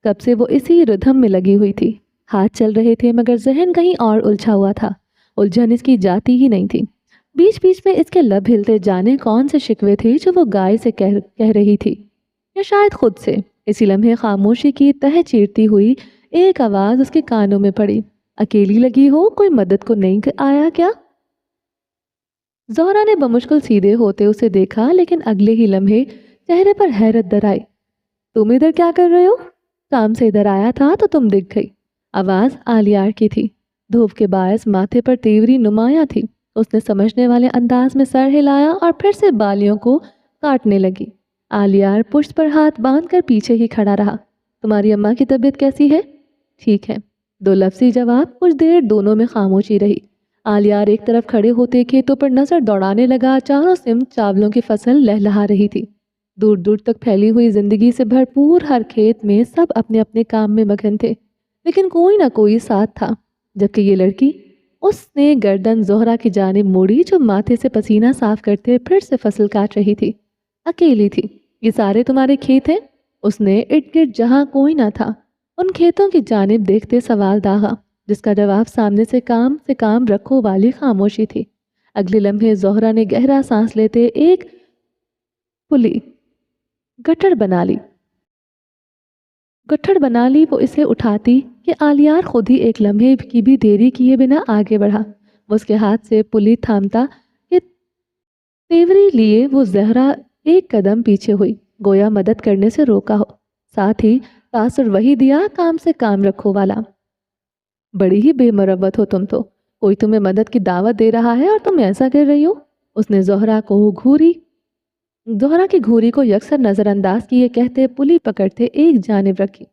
कब से वो इसी रिधम में लगी हुई थी। हाथ चल रहे थे मगर जहन कहीं और उलझा हुआ था। उलझन इसकी जाती ही नहीं थी। बीच बीच में इसके लब हिलते, जाने कौन से शिकवे थे जो वो गाय से कह रही थी, या शायद खुद से। इसी लम्हे खामोशी की तह चीरती हुई एक आवाज़ उसके कानों में पड़ी। अकेली लगी हो, कोई मदद को नहीं आया क्या? ज़ोहरा ने बमुश्किल सीधे होते उसे देखा, लेकिन अगले ही लम्हे चेहरे पर हैरत दराई। तुम इधर क्या कर रहे हो? काम से इधर आया था तो तुम दिख गई। आवाज़ आलियार की थी। धूप के बायस माथे पर तेवरी नुमाया थी। उसने समझने वाले अंदाज में सर हिलाया और फिर से बालियों को काटने लगी। आलियार पुष्ट पर हाथ बांधकर पीछे ही खड़ा रहा। तुम्हारी अम्मा की तबीयत कैसी है? ठीक है, दो लफ्ज़ी जवाब। कुछ देर दोनों में खामोशी रही। आलियार एक तरफ खड़े होते खेतों पर नजर दौड़ाने लगा। चारों सिमत चावलों की फसल लहलहा रही थी। दूर दूर तक फैली हुई जिंदगी से भरपूर हर खेत में सब अपने अपने काम में मगन थे, लेकिन कोई ना कोई साथ था। जबकि ये लड़की, उसने गर्दन ज़ोहरा की जानिब मोड़ी जो माथे से पसीना साफ करते फिर से फसल काट रही थी। अकेली थी। ये सारे तुम्हारे खेत हैं? उसने इर्द गिर्द जहाँ कोई ना था उन खेतों की जानिब देखते सवाल दागा, जिसका जवाब सामने से काम रखो वाली खामोशी थी। अगले लम्हे ज़ोहरा ने गहरा सांस लेते एक पुली गट्ठड़ बना ली। वो इसे उठाती कि आलियार खुद ही एक लम्हे की भी देरी किए बिना आगे बढ़ा। वो उसके हाथ से पुली थामता कि तेवरी लिए वो ज़हरा एक कदम पीछे हुई, गोया मदद करने से रोका हो। साथ ही तासुर वही दिया, काम से काम रखो वाला। बड़ी ही बेमरवत हो तुम तो। कोई तुम्हें मदद की दावत दे रहा है और तुम ऐसा कर रही हो। उसने ज़ोहरा की घूरी को यकसर नज़रअंदाज किए कहते पुली पकड़ते एक जानिब रखी।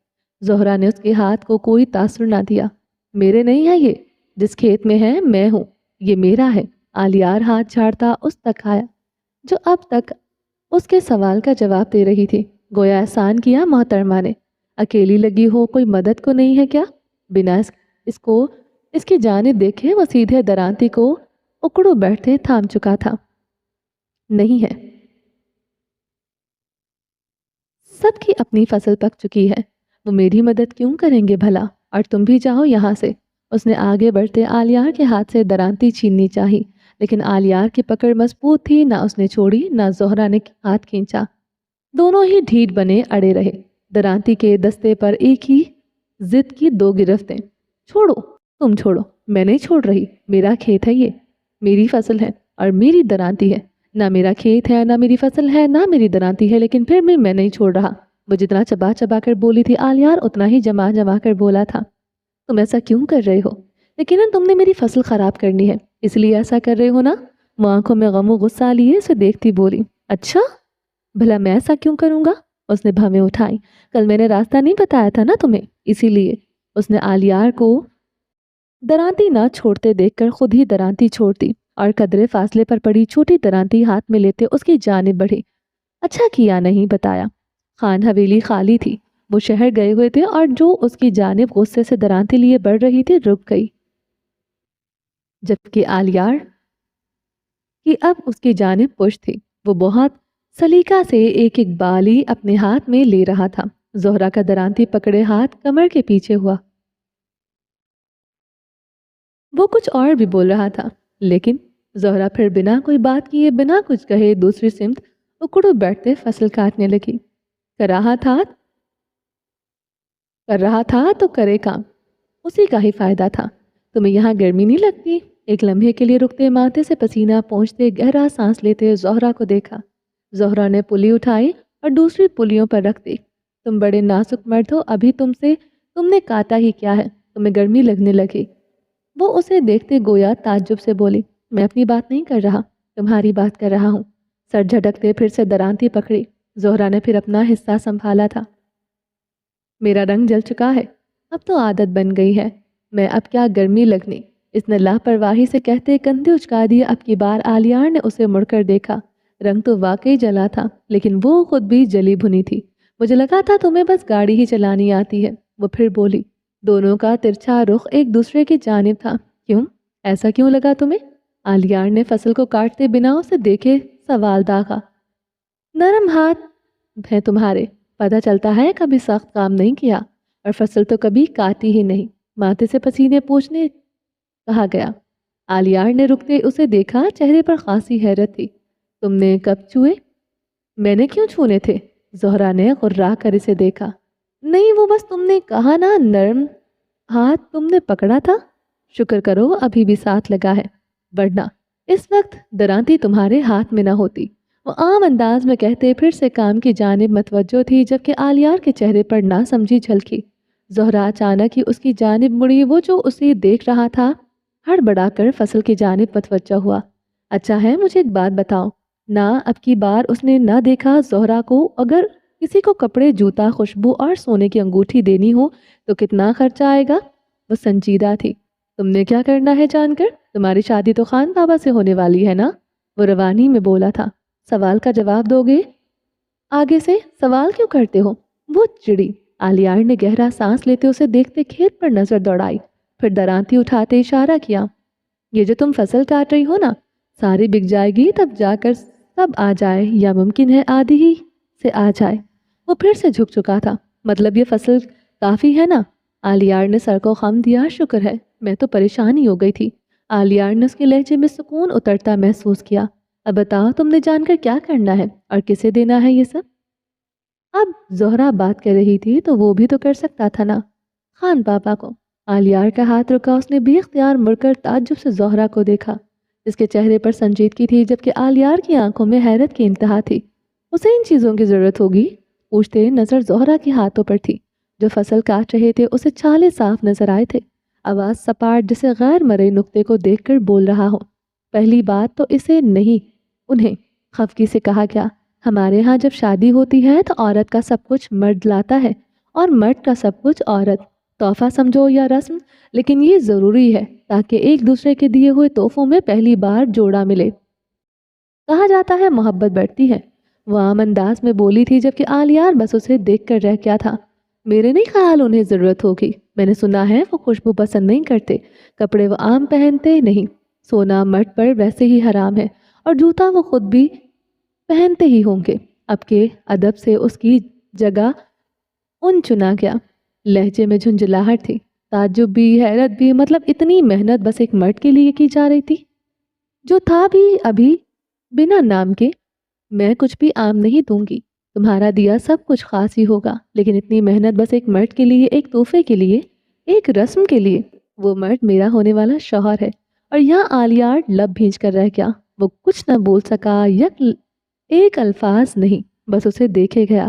ज़ोहरा ने उसके हाथ को कोई तासुर ना दिया। मेरे नहीं है ये, जिस खेत में है मैं हूँ, ये मेरा है। आलियार हाथ झाड़ता उस तक आया जो अब तक उसके सवाल का जवाब दे रही थी। गोया एहसान किया मोहतरमा ने। अकेली लगी हो, कोई मदद को नहीं है क्या? बिना इसकी जानिब देखे वो सीधे दरांती को उकड़ू बैठते थाम चुका था। नहीं है, सबकी अपनी फसल पक चुकी है, वो मेरी मदद क्यों करेंगे भला? और तुम भी जाओ यहाँ से। उसने आगे बढ़ते आलियार के हाथ से दरांती छीननी चाही, लेकिन आलियार की पकड़ मजबूत थी। ना उसने छोड़ी, ना ज़ोहरा ने हाथ खींचा। दोनों ही ढीठ बने अड़े रहे। दरांती के दस्ते पर एक ही जिद की दो गिरफ्तें। छोड़ो, तुम छोड़ो। मैं नहीं छोड़ रही। मेरा खेत है ये, मेरी फसल है और मेरी दरांती है। ना मेरा खेत है, ना मेरी फसल है, ना मेरी दरांती है, लेकिन फिर भी मैं नहीं छोड़ रहा। वो जितना चबा चबा कर बोली थी आलियार, उतना ही जमा जमा कर बोला था। तुम ऐसा क्यों कर रहे हो? यकीनन तुमने मेरी फसल खराब करनी है, इसलिए ऐसा कर रहे हो ना? वो आंखों में गमो गुस्सा लिए उसे देखती बोली। अच्छा, भला मैं ऐसा क्यों करूँगा? उसने भवें उठाई। कल मैंने रास्ता नहीं बताया था ना तुम्हें, इसीलिए। उसने आलियार को दरांती ना छोड़ते देखकर खुद ही दरांती छोड़ती और कदरे फासले पर पड़ी छोटी दरांती हाथ में लेते उसकी जानिब बढ़ी। अच्छा किया नहीं बताया। खान हवेली खाली थी। वो शहर गए हुए थे और जो उसकी जानिब गुस्से से दरांती लिए बढ़ रही थी रुक गई, जबकि आलियार की अब उसकी जानिब पुश थी। वो बहुत सलीका से एक एक बाली अपने हाथ में ले रहा था। ज़ोहरा का दरांती पकड़े हाथ कमर के पीछे हुआ। वो कुछ और भी बोल रहा था, लेकिन ज़ोहरा फिर बिना कोई बात किए, बिना कुछ कहे दूसरी सिमत उकड़ू बैठते फसल काटने लगी। कर रहा था कर रहा था तो करे काम, उसी का ही फायदा था। तुम्हें यहाँ गर्मी नहीं लगती? एक लम्हे के लिए रुकते, माथे से पसीना पोंछते, गहरा सांस लेते ज़ोहरा को देखा। ज़ोहरा ने पुली उठाई और दूसरी पुलियों पर रख दी। तुम बड़े नाजुक मर्द हो, अभी तुमने काटा ही क्या है, तुम्हें गर्मी लगने लगी। वो उसे देखते गोया ताज्जुब से बोली, मैं अपनी बात नहीं कर रहा, तुम्हारी बात कर रहा हूँ। सर झटकते फिर से दरांती पकड़ी। ज़ोहरा ने फिर अपना हिस्सा संभाला था। मेरा रंग जल चुका है, अब तो आदत बन गई है। میں اب کیا گرمی لگنی، اس نے لاپرواہی سے کہتے کندھے اچکا دیے۔ اب کی بار آلیار نے اسے مڑ کر دیکھا۔ رنگ تو واقعی جلا تھا، لیکن وہ خود بھی جلی بھنی تھی۔ مجھے لگا تھا تمہیں بس گاڑی ہی چلانی آتی ہے، وہ پھر بولی۔ دونوں کا ترچھا رخ ایک دوسرے کی جانب تھا۔ کیوں؟ ایسا کیوں لگا تمہیں؟ آلیار نے فصل کو کاٹتے بنا اسے دیکھے سوال داغا۔ نرم ہاتھ ہیں تمہارے، پتہ چلتا ہے کبھی سخت کام نہیں کیا، اور فصل تو کبھی کاٹی ہی نہیں۔ ماتھے سے پسینے پوچھنے کہا گیا۔ آلیار نے رکتے اسے دیکھا، چہرے پر خاصی حیرت تھی۔ تم نے کب چھوئے؟ میں نے کیوں چھونے تھے؟ زہرا نے غرا کر اسے دیکھا۔ نہیں، وہ بس تم نے کہا نا نرم ہاتھ تم نے پکڑا تھا۔ شکر کرو ابھی بھی ساتھ لگا ہے، ورنہ اس وقت درانتی تمہارے ہاتھ میں نہ ہوتی، وہ عام انداز میں کہتے پھر سے کام کی جانب متوجہ تھی، جبکہ آلیار کے چہرے پر نہ سمجھی جھلکی۔ زہرا اچانک ہی اس کی جانب مڑی، وہ جو اسے دیکھ رہا تھا ہڑبڑا کر فصل کی جانب متوجہ ہوا۔ اچھا ہے، مجھے ایک بات بتاؤ نہ، اب کی بار اس نے نہ دیکھا زہرا کو، اگر کسی کو کپڑے، جوتا، خوشبو اور سونے کی انگوٹھی دینی ہو تو کتنا خرچہ آئے گا؟ وہ سنجیدہ تھی۔ تم نے کیا کرنا ہے جان کر؟ تمہاری شادی تو خان بابا سے ہونے والی ہے نا؟ وہ روانی میں بولا تھا۔ سوال کا جواب دو گے؟ آگے سے سوال کیوں کرتے ہو؟ وہ چڑی۔ آلیار نے گہرا سانس لیتے اسے دیکھتے کھیت پر نظر دوڑائی، پھر درانتی اٹھاتے اشارہ کیا۔ یہ جو تم فصل کاٹ رہی ہو نا، ساری بک جائے گی تب جا کر سب آ جائے، یا ممکن ہے آدھی ہی سے آ جائے۔ وہ پھر سے جھک چکا تھا۔ مطلب یہ فصل کافی ہے نا؟ آلیار نے سر کو خم دیا۔ شکر ہے، میں تو پریشانی ہو گئی تھی۔ آلیار نے اس کے لہجے میں سکون اترتا محسوس کیا۔ اب بتاؤ تم نے جان کر کیا کرنا ہے اور کسے دینا ہے یہ سب؟ اب زہرا بات کر رہی تھی تو وہ بھی تو کر سکتا تھا نا، خان بابا کو۔ آلیار کا ہاتھ رکا، اس نے بے اختیار مڑ کر تعجب سے زہرا کو دیکھا، جس کے چہرے پر سنجیدگی تھی، جبکہ آلیار کی آنکھوں میں حیرت کی انتہا تھی۔ اسے ان چیزوں کی ضرورت ہوگی؟ پوچھتے نظر زہرا کے ہاتھوں پر تھی، جو فصل کاٹ رہے تھے۔ اسے چھالے صاف نظر آئے تھے، آواز سپاٹ جسے غیر مرئی نقطے کو دیکھ کر بول رہا ہو۔ پہلی بات تو اسے نہیں، انہیں خفگی سے کہا گیا۔ ہمارے ہاں جب شادی ہوتی ہے تو عورت کا سب کچھ مرد لاتا ہے، اور مرد کا سب کچھ عورت، تحفہ سمجھو یا رسم، لیکن یہ ضروری ہے تاکہ ایک دوسرے کے دیے ہوئے تحفوں میں پہلی بار جوڑا ملے۔ کہا جاتا ہے محبت بڑھتی ہے، وہ عام انداز میں بولی تھی، جبکہ آلیار بس اسے دیکھ کر رہ گیا تھا۔ میرے نہیں خیال انہیں ضرورت ہوگی، میں نے سنا ہے وہ خوشبو پسند نہیں کرتے، کپڑے وہ عام پہنتے نہیں، سونا مرد پر ویسے ہی حرام ہے، اور جوتا وہ خود بھی پہنتے ہی ہوں گے۔ اب کے ادب سے اس کی جگہ ان چنا گیا۔ لہجے میں جھنجھلاہٹ تھی، تعجب بھی، حیرت بھی۔ مطلب اتنی محنت بس ایک مرد کے لیے کی جا رہی تھی، جو تھا بھی ابھی بنا نام کے؟ میں کچھ بھی عام نہیں دوں گی، تمہارا دیا سب کچھ خاص ہی ہوگا، لیکن اتنی محنت بس ایک مرد کے لیے، ایک تحفے کے لیے، ایک رسم کے لیے؟ وہ مرد میرا ہونے والا شوہر ہے۔ اور یہاں آلیار لب بھیج کر رہ گیا، وہ کچھ نہ بول سکا، ایک الفاظ نہیں، بس اسے دیکھے گیا۔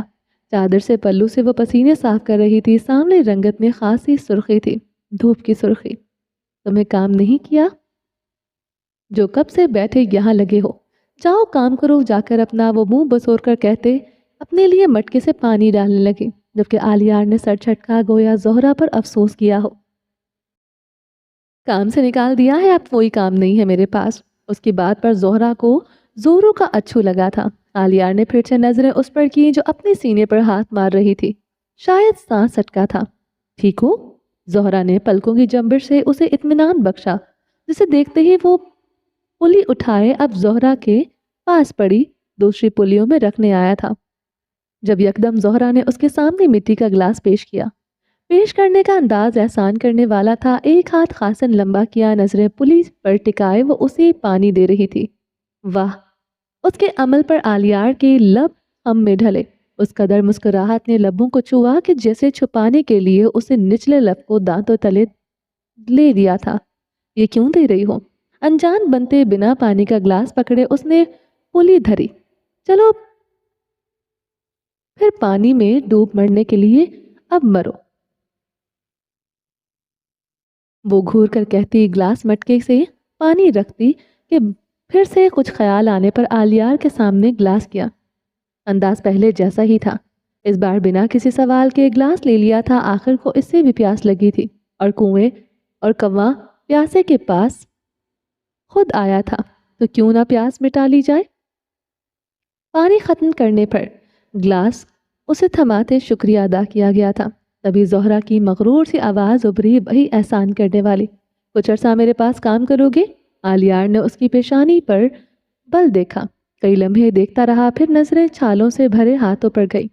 چادر سے پلو سے وہ پسینے صاف کر رہی تھی، سامنے رنگت میں خاصی سرخی تھی، دھوپ کی سرخی۔ تمہیں کام نہیں کیا جو کب سے بیٹھے یہاں لگے ہو؟ جاؤ کام کرو جا کر اپنا، وہ منہ بسور کر کہتے اپنے لیے مٹکے سے پانی ڈالنے لگے، جبکہ آلیار نے سر جھٹکا، گویا زہرا پر افسوس کیا ہو۔ کام سے نکال دیا ہے، اب کوئی کام نہیں ہے میرے پاس۔ اس کی بات پر زہرا کو زوروں کا اچھو لگا تھا۔ آلیار نے پھر سے نظریں اس پر کی جو اپنے سینے پر ہاتھ مار رہی تھی، شاید سانس اٹکا تھا۔ ٹھیک ہو؟ زہرا نے پلکوں کی جنبش سے اسے اطمینان بخشا، جسے دیکھتے ہی وہ پلی اٹھائے اب زہرا کے پاس پڑی دوسری پلیوں میں رکھنے آیا تھا، جب یکدم زہرا نے اس کے سامنے مٹی کا گلاس پیش کیا۔ پیش کرنے کا انداز احسان کرنے والا تھا، ایک ہاتھ خاصن لمبا کیا، نظریں پلی پر ٹکائے وہ اسے پانی دے رہی تھی۔ واہ! اس کے عمل پر آلیار کے لب ہم میں ڈھلے، اس قدر مسکراہٹ نے لبوں کو چھوا کہ جیسے چھپانے کے لیے اسے نچلے لب کو دانتوں تلے لے دیا تھا۔ یہ کیوں دے رہی ہو؟ انجان بنتے بنا پانی کا گلاس پکڑے اس نے پلی دھری۔ چلو پھر پانی میں ڈوب مرنے کے لیے اب مرو، وہ گھور کر کہتی، گلاس مٹکے سے پانی رکھتی کہ پھر سے کچھ خیال آنے پر آلیار کے سامنے گلاس کیا۔ انداز پہلے جیسا ہی تھا، اس بار بنا کسی سوال کے گلاس لے لیا تھا، آخر کو اس سے بھی پیاس لگی تھی، اور کنویں اور कौवा प्यासे के पास खुद आया था, तो क्यों ना प्यास मिटा ली जाए। पानी खत्म करने पर ग्लास उसे थमाते शुक्रिया अदा किया गया था। तभी ज़ोहरा की मगरूर सी आवाज़ उभरी, वही एहसान करने वाली। कुछ अर्सा मेरे पास काम करोगे? आलियार ने उसकी पेशानी पर बल देखा। कई लम्हे देखता रहा, फिर नजरें छालों से भरे हाथों पर गई।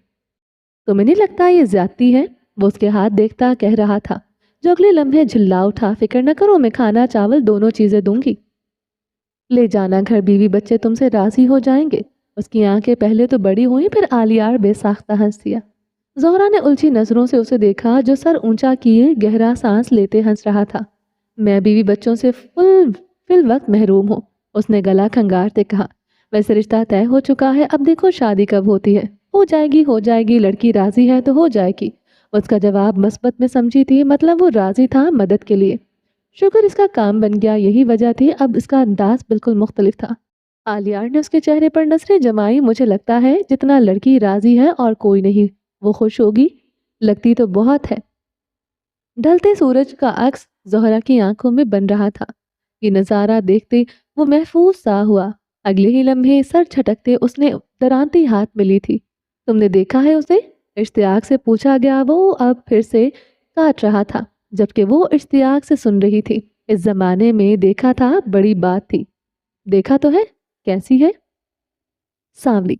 तुम्हें नहीं लगता ये ज्यादती है? वो उसके हाथ देखता कह रहा था, जो अगले लम्हे झिल्ला उठा। फिक्र न करो, मैं खाना चावल दोनों चीजें दूंगी। ले जाना घर, बीवी बच्चे तुमसे राजी हो जाएंगे। उसकी आंखें पहले तो बड़ी हुई, फिर आलियार बेसाख्ता हंस दिया। ज़ोहरा ने उलझी नजरों से उसे देखा, जो सर ऊंचा किए गहरा सांस लेते हंस रहा था। मैं बीवी बच्चों से फिल वक्त महरूम हूँ, उसने गला खंगारते कहा। वैसे रिश्ता तय हो चुका है, अब देखो शादी कब होती है। हो जाएगी, लड़की राजी है तो हो जाएगी। उसका जवाब मस्बत में समझी थी, मतलब वो राजी था मदद के लिए। शुक्र इसका काम बन गया, यही वजह थी। अब इसका अंदाज बिल्कुल मुख्तलिफ था। आलियार ने उसके चेहरे पर नजरें जमाई। मुझे लगता है जितना लड़की राजी है और कोई नहीं, वो खुश होगी। लगती तो बहुत है। ढलते सूरज का अक्स ज़ोहरा की आंखों में बन रहा था। ये नज़ारा देखते वो महफूज सा हुआ। अगले ही लम्हे सर झटकते उसने डराती हाथ मिली थी। तुमने देखा है उसे? इश्तियाक से पूछा गया। वो अब फिर से काट रहा था, जबकि वो इश्तियाक से सुन रही थी। इस जमाने में देखा था बड़ी बात थी। देखा तो है, कैसी है? सांवली।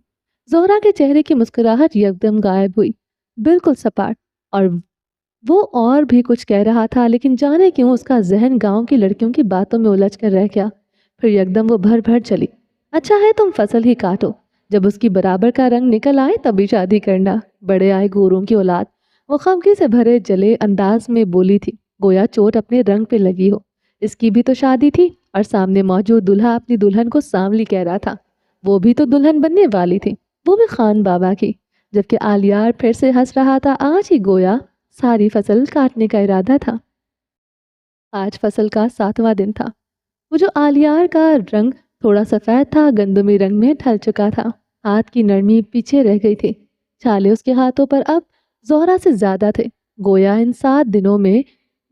ज़ोहरा के चेहरे की मुस्कुराहट यकदम गायब हुई, बिल्कुल सपाट। और भी कुछ कह रहा था, लेकिन जाने क्यों उसका जहन गांव की लड़कियों की बातों में उलझ कर रह गया। फिर यकदम वो भर भर चली। अच्छा है तुम फसल ही काटो, जब उसकी बराबर का रंग निकल आए तभी शादी करना। बड़े आए गोरों की औलाद। वो खफगी से भरे जले अंदाज में बोली थी, गोया चोट अपने रंग पे लगी हो। इसकी भी तो शादी थी, और सामने मौजूद दूल्हा अपनी दुल्हन को सांवली कह रहा था। वो भी तो दुल्हन बनने वाली थी, वो भी खान बाबा की। जबकि आलियार फिर से हंस रहा था। आज ही गोया सारी फसल काटने का इरादा था। आज फसल का 7वां दिन था। वो जो आलियार का रंग थोड़ा सफ़ेद था, गंदमी रंग में ढल चुका था। हाथ की नरमी पीछे रह गई थी। छाले उसके हाथों पर अब ज़ोहरा से ज़्यादा थे। गोया इन 7 दिनों में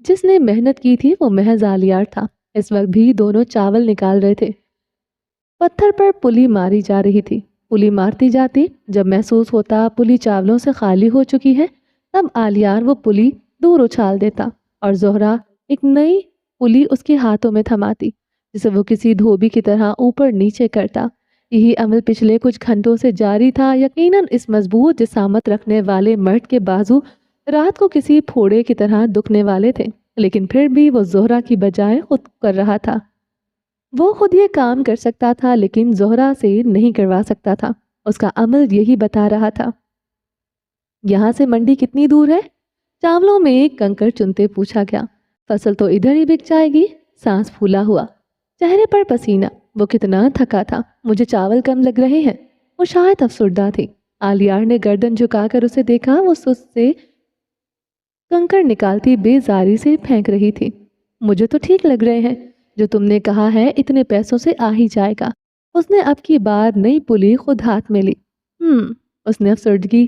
जिसने मेहनत की थी वो महज आलियार था। इस वक्त भी दोनों चावल निकाल रहे थे। पत्थर पर पुली मारी जा रही थी। पुली मारती जाती, जब महसूस होता पुली चावलों से खाली हो चुकी है, तब आलियार वो पुली दूर उछाल देता और ज़ोहरा एक नई पुली उसके हाथों में थमाती, जिसे वो किसी धोबी की तरह ऊपर नीचे करता। यही अमल पिछले कुछ घंटों से जारी था। यकीनन इस मजबूत जिसामत रखने वाले मर्द के बाजू रात को किसी फोड़े की तरह दुखने वाले थे, लेकिन फिर भी वो ज़ोहरा की बजाय खुद कर रहा था। वो खुद ये काम कर सकता था, लेकिन ज़ोहरा से नहीं करवा सकता था। उसका अमल यही बता रहा था। यहाँ से मंडी कितनी दूर है? चावलों में एक कंकड़ चुनते पूछा गया। फसल तो इधर ही बिक जाएगी। सांस फूला हुआ, चेहरे पर पसीना। वो कितना थका था। मुझे चावल कम लग रहे हैं। वो शायद अफसुर्दा थी। आलियार ने गर्दन झुकाकर उसे देखा। वो सुस्त से कंकड़ निकालती बेजारी से फेंक रही थी। मुझे तो ठीक लग रहे हैं। जो तुमने कहा है इतने पैसों से आ ही जाएगा। उसने अब की बार नई पुली खुद हाथ में ली। उसने अफसर्दगी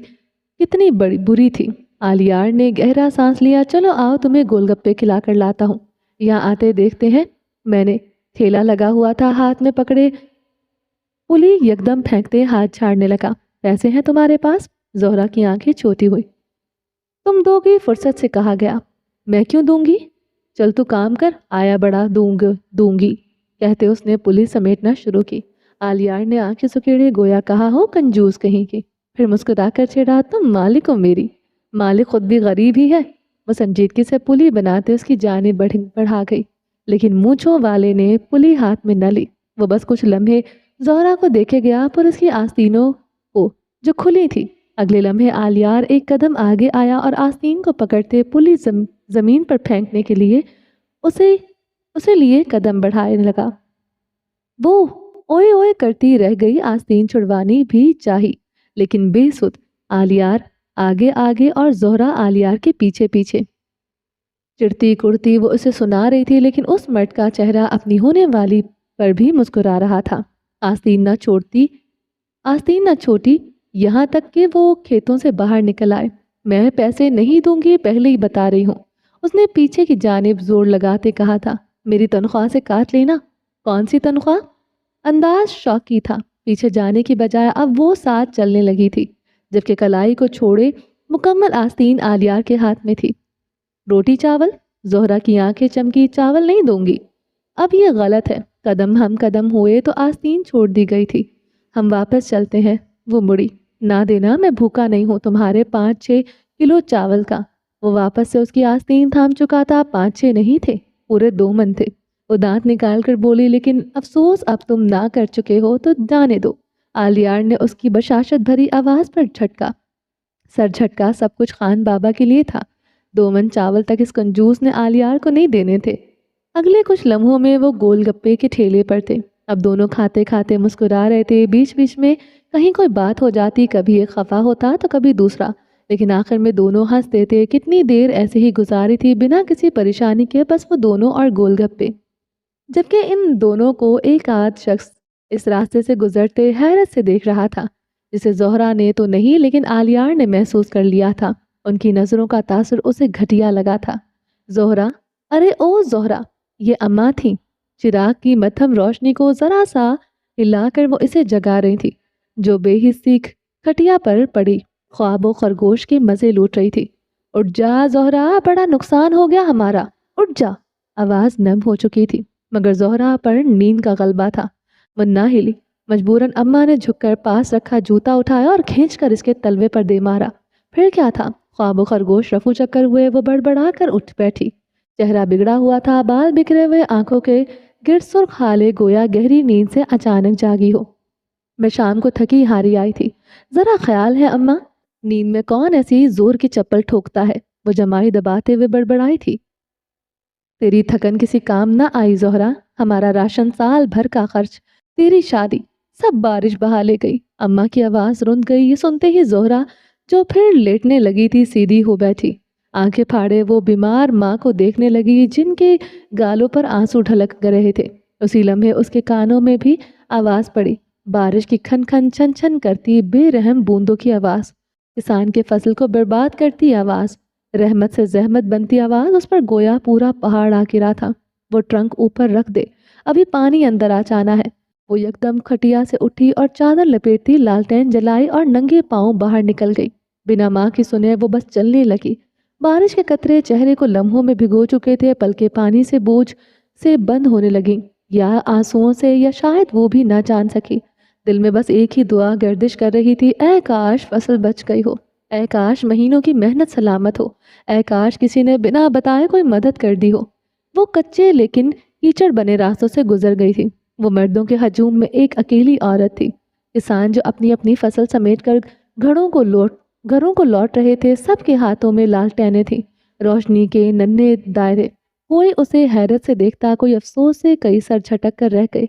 कितनी बड़ी बुरी थी। आलियार ने गहरा सांस लिया। चलो आओ, तुम्हें गोलगप्पे खिलाकर लाता हूँ। यहाँ आते देखते हैं। मैंने ठेला लगा हुआ था हाथ में पकड़े पुली यकदम फेंकते हाथ झाड़ने लगा। पैसे हैं तुम्हारे पास? ज़ोहरा की आंखें छोटी हुई। तुम दोगी, फुर्सत से कहा गया। मैं क्यों दूंगी? चल तू काम कर, आया बड़ा दूंगी कहते उसने पुलिस समेटना शुरू की। आलियार ने आंखें सुकेड़े, गोया कहा हो कंजूस कहीं की। फिर मुस्कुराकर छेड़ा, तुम मालिक हो मेरी। मालिक खुद भी गरीब ही है। वो संजीदगी से पुली बनाते उसकी जानें बढ़ा गई, लेकिन मूंछों वाले ने पुली हाथ में न ली। वो बस कुछ लम्हे ज़ोहरा को देखे गया, पर उसकी आस्तीनों को जो खुली थी। अगले लम्हे आलियार एक कदम आगे आया और आस्तीन को पकड़ते पुली जमीन पर फेंकने के लिए उसे लिए कदम बढ़ाने लगा। वो ओए ओए करती रह गई। आस्तीन छुड़वानी भी चाही, लेकिन बेसुध। आलियार आगे आगे और ज़ोहरा आलियार के पीछे पीछे। चिढ़ती कुढ़ती वो उसे सुना रही थी, लेकिन उस मर्द का चेहरा अपनी होने वाली पर भी मुस्कुरा रहा था। आस्तीन न छोटी, यहाँ तक कि वो खेतों से बाहर निकल आए। मैं पैसे नहीं दूंगी, पहले ही बता रही हूँ। اس نے پیچھے کی جانب زور لگاتے کہا تھا، میری تنخواہ سے کاٹ لینا۔ کون سی تنخواہ؟ انداز شوقی تھا، پیچھے جانے کی بجائے اب وہ ساتھ چلنے لگی تھی، جبکہ کلائی کو چھوڑے مکمل آستین آلیار کے ہاتھ میں تھی۔ روٹی چاول؟ زہرا کی آنکھیں چمکی، چاول نہیں دوں گی۔ اب یہ غلط ہے۔ قدم ہم قدم ہوئے تو آستین چھوڑ دی گئی تھی۔ ہم واپس چلتے ہیں۔ وہ مڑی، نہ دینا، میں بھوکا نہیں ہوں تمہارے 5-6 کلو چاول کا۔ وہ واپس سے اس کی آستین تھام چکا تھا، 5-6 نہیں تھے، پورے 2 من تھے۔ وہ دانت نکال کر بولی، لیکن افسوس اب تم نہ کر چکے ہو تو جانے دو۔ آلیار نے اس کی بشاشت بھری آواز پر جھٹکا۔ سر جھٹکا سب کچھ خان بابا کے لیے تھا۔ 2 من چاول تک اس کنجوس نے آلیار کو نہیں دینے تھے۔ اگلے کچھ لمحوں میں وہ گول گپے کے ٹھیلے پر تھے۔ اب دونوں کھاتے کھاتے مسکرا رہے تھے۔ بیچ بیچ میں کہیں کوئی بات ہو جاتی، کبھی ایک خفا ہوتا تو کبھی دوسرا، لیکن آخر میں دونوں ہنستے تھے۔ کتنی دیر ایسے ہی گزاری تھی بنا کسی پریشانی کے، بس وہ دونوں اور گول گپے، جبکہ ان دونوں کو ایک آدھ شخص اس راستے سے گزرتے حیرت سے دیکھ رہا تھا، جسے زہرا نے تو نہیں لیکن آلیار نے محسوس کر لیا تھا۔ ان کی نظروں کا تاثر اسے گھٹیا لگا تھا۔ زہرا، ارے او زہرا! یہ اماں تھیں۔ چراغ کی مدھم روشنی کو ذرا سا ہلا کر وہ اسے جگا رہی تھی، جو بے حسی کھٹیا پر پڑی خواب و خرگوش کے مزے لوٹ رہی تھی۔ اٹھ جا زہرا، بڑا نقصان ہو گیا ہمارا، اٹھ جا۔ آواز نم ہو چکی تھی، مگر زہرا پر نیند کا غلبہ تھا۔ وہ نہ ہلی۔ مجبوراً اماں نے جھک کر پاس رکھا جوتا اٹھایا اور کھینچ کر اس کے تلوے پر دے مارا۔ پھر کیا تھا؟ خواب و خرگوش رفو چکر ہوئے وہ بڑبڑا کر اٹھ بیٹھی۔ چہرہ بگڑا ہوا تھا، بال بکھرے ہوئے، آنکھوں کے گرد سرخ ہالے، گویا گہری نیند سے اچانک جاگی ہو۔ میں شام کو تھکی ہاری آئی تھی، ذرا خیال ہے اماں؟ نیند میں کون ایسی زور کی چپل ٹھوکتا ہے؟ وہ جمائی دباتے ہوئے بڑبڑائی تھی۔ تیری تھکن کسی کام نہ آئی زہرا، ہمارا راشن، سال بھر کا خرچ، تیری شادی، سب بارش بہا لے گئی۔ اماں کی آواز رند گئی۔ یہ سنتے ہی زہرا، جو پھر لیٹنے لگی تھی، سیدھی ہو بیٹھی۔ آنکھیں پھاڑے وہ بیمار ماں کو دیکھنے لگی، جن کے گالوں پر آنسو ڈھلک رہے تھے۔ اسی لمحے اس کے کانوں میں بھی آواز پڑی، بارش کی کھن کھن چھن چھن کرتی بے رحم بوندوں کی آواز، کسان کے فصل کو برباد کرتی آواز، رحمت سے زحمت بنتی آواز۔ اس پر گویا پورا پہاڑ آ گرا تھا۔ وہ ٹرنک اوپر رکھ دے، ابھی پانی اندر آ جانا ہے۔ وہ یکدم کھٹیا سے اٹھی اور چادر لپیٹتی، لالٹین جلائی اور ننگے پاؤں باہر نکل گئی۔ بنا ماں کی سنے وہ بس چلنے لگی۔ بارش کے قطرے چہرے کو لمحوں میں بھگو چکے تھے، پلکیں پانی سے بوجھ سے بند ہونے لگیں، یا آنسوؤں سے، یا شاید وہ بھی نہ جان سکی۔ دل میں بس ایک ہی دعا گردش کر رہی تھی، اے کاش فصل بچ گئی ہو، اے کاش مہینوں کی محنت سلامت ہو، اے کاش کسی نے بنا بتائے کوئی مدد کر دی ہو۔ وہ کچے لیکن کیچڑ بنے راستوں سے گزر گئی تھی۔ وہ مردوں کے ہجوم میں ایک اکیلی عورت تھی۔ کسان جو اپنی اپنی فصل سمیٹ کر گھروں کو لوٹ رہے تھے، سب کے ہاتھوں میں لالٹینیں تھیں، روشنی کے ننھے دائرے۔ کوئی اسے حیرت سے دیکھتا، کوئی افسوس سے، کئی سر جھٹک کر رہ گئے۔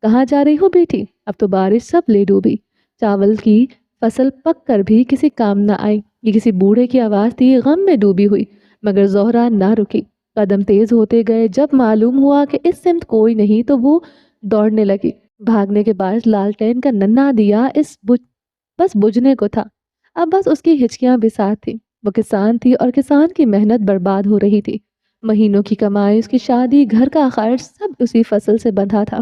کہاں جا رہی ہو بیٹی؟ اب تو بارش سب لے ڈوبی، چاول کی فصل پک کر بھی کسی کام نہ آئی۔ یہ کسی بوڑھے کی آواز تھی، غم میں ڈوبی ہوئی، مگر زہرا نہ رکی۔ قدم تیز ہوتے گئے، جب معلوم ہوا کہ اس سمت کوئی نہیں تو وہ دوڑنے لگی۔ بھاگنے کے باعث لالٹین کا ننھا دیا بس بجھنے کو تھا۔ اب بس اس کی ہچکیاں بھی ساتھ تھیں۔ وہ کسان تھی اور کسان کی محنت برباد ہو رہی تھی۔ مہینوں کی کمائی، اس کی شادی، گھر کا خرچ، سب اسی فصل سے بندھا تھا۔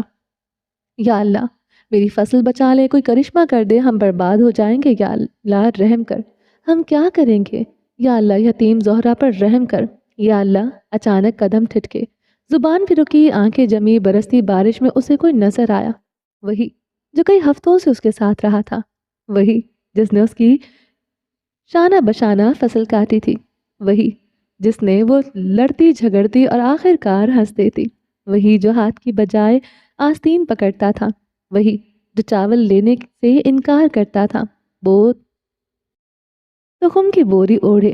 یا اللہ میری فصل بچا لے، کوئی کرشمہ کر دے، ہم برباد ہو جائیں گے۔ یا اللہ رحم کر، ہم کیا کریں گے؟ یا اللہ یتیم زہرا پر رحم کر۔ یا اللہ۔ اچانک قدم ٹھٹکے، زبان بھی رکی، آنکھیں جمی۔ برستی بارش میں اسے کوئی نظر آیا، وہی جو کئی ہفتوں سے اس کے ساتھ رہا تھا، وہی جس نے اس کی شانہ بشانہ فصل کاٹی تھی، وہی جس نے وہ لڑتی جھگڑتی اور آخر کار ہنس دیتی، وہی جو ہاتھ کی بجائے آستین پکڑتا تھا، وہی جو چاول لینے سے انکار کرتا تھا۔ وہ تخم کی بوری اوڑھے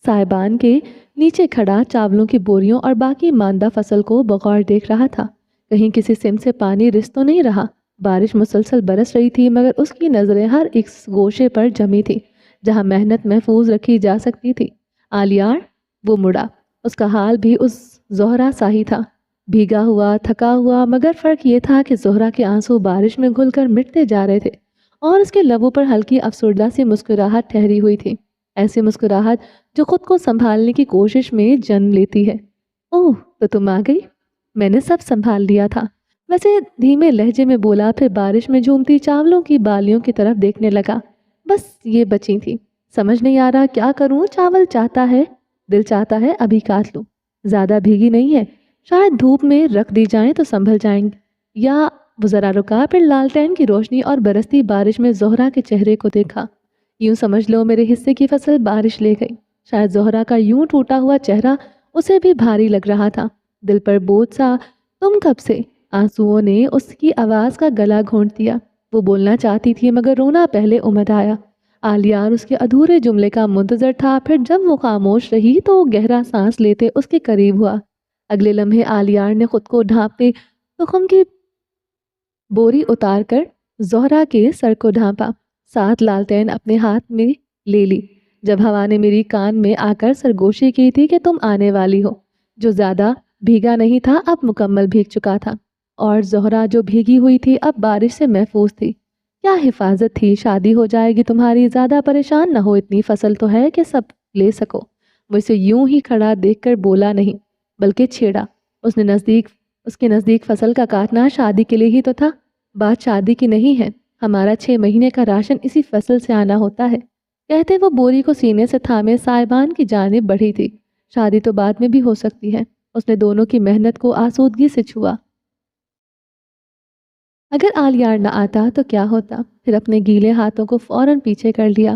صاحبان کے نیچے کھڑا چاولوں کی بوریوں اور باقی ماندہ فصل کو بغور دیکھ رہا تھا۔ کہیں کسی سمت سے پانی رس تو نہیں رہا۔ بارش مسلسل برس رہی تھی، مگر اس کی نظریں ہر ایک گوشے پر جمی تھی جہاں محنت محفوظ رکھی جا سکتی تھی۔ آلیار، وہ مڑا۔ اس کا حال بھی اس زہرا سا ہی تھا، بھیگا ہوا، تھکا ہوا، مگر فرق یہ تھا کہ زہرا کے آنسو بارش میں گھل کر مٹتے جا رہے تھے اور اس کے لبوں پر ہلکی افسردہ سی مسکراہٹ ٹھہری ہوئی تھی۔ ایسی مسکراہٹ جو خود کو سنبھالنے کی کوشش میں جنم لیتی ہے۔ اوہ تو تم آ گئی، میں نے سب سنبھال لیا تھا، ویسے دھیمے لہجے میں بولا، پھر بارش میں جھومتی چاولوں کی بالیوں کی طرف دیکھنے لگا۔ بس یہ بچی تھی، سمجھ نہیں آ رہا کیا کروں، چاول چاہتا ہے، دل چاہتا ہے ابھی کاٹ لوں، زیادہ بھیگی نہیں ہے، شاید دھوپ میں رکھ دی جائیں تو سنبھل جائیں گی۔ یا وہ ذرا رکا، پھر لالٹین کی روشنی اور برستی بارش میں زہرا کے چہرے کو دیکھا۔ یوں سمجھ لو میرے حصے کی فصل بارش لے گئی۔ شاید زہرا کا یوں ٹوٹا ہوا چہرہ اسے بھی بھاری لگ رہا تھا، دل پر بوجھ سا۔ تم کب سے؟ آنسوؤں نے اس کی آواز کا گلا گھونٹ دیا۔ وہ بولنا چاہتی تھی مگر رونا پہلے امد آیا۔ آلیار اس کے ادھورے جملے کا منتظر تھا، پھر جب وہ خاموش رہی تو گہرا سانس لیتے اس کے قریب ہوا۔ اگلے لمحے آلیار نے خود کو ڈھانپتے تخم کی بوری اتار کر زہرا کے سر کو ڈھانپا، ساتھ لالٹین اپنے ہاتھ میں لے لی۔ جب ہوا نے میری کان میں آ کر سرگوشی کی تھی کہ تم آنے والی ہو، جو زیادہ بھیگا نہیں تھا اب مکمل بھیگ چکا تھا، اور زہرا جو بھیگی ہوئی تھی اب بارش سے محفوظ تھی۔ کیا حفاظت تھی، شادی ہو جائے گی تمہاری، زیادہ پریشان نہ ہو، اتنی فصل تو ہے کہ سب لے سکو۔ وہ اسے یوں ہی کھڑا دیکھ کر بولا نہیں بلکہ چھیڑا۔ اس کے نزدیک فصل کا کاٹنا شادی کے لیے ہی تو تھا، بات شادی کی نہیں ہے، ہمارا 6 مہینے کا راشن اسی فصل سے آنا ہوتا ہے۔ کہتے وہ بوری کو سینے سے تھامے صاحبان کی جانب بڑھی تھی۔ شادی تو بعد میں بھی ہو سکتی ہے۔ اس نے دونوں کی محنت کو آسودگی سے چھوا۔ اگر آلیار نہ آتا تو کیا ہوتا؟ پھر اپنے گیلے ہاتھوں کو فوراً پیچھے کر لیا۔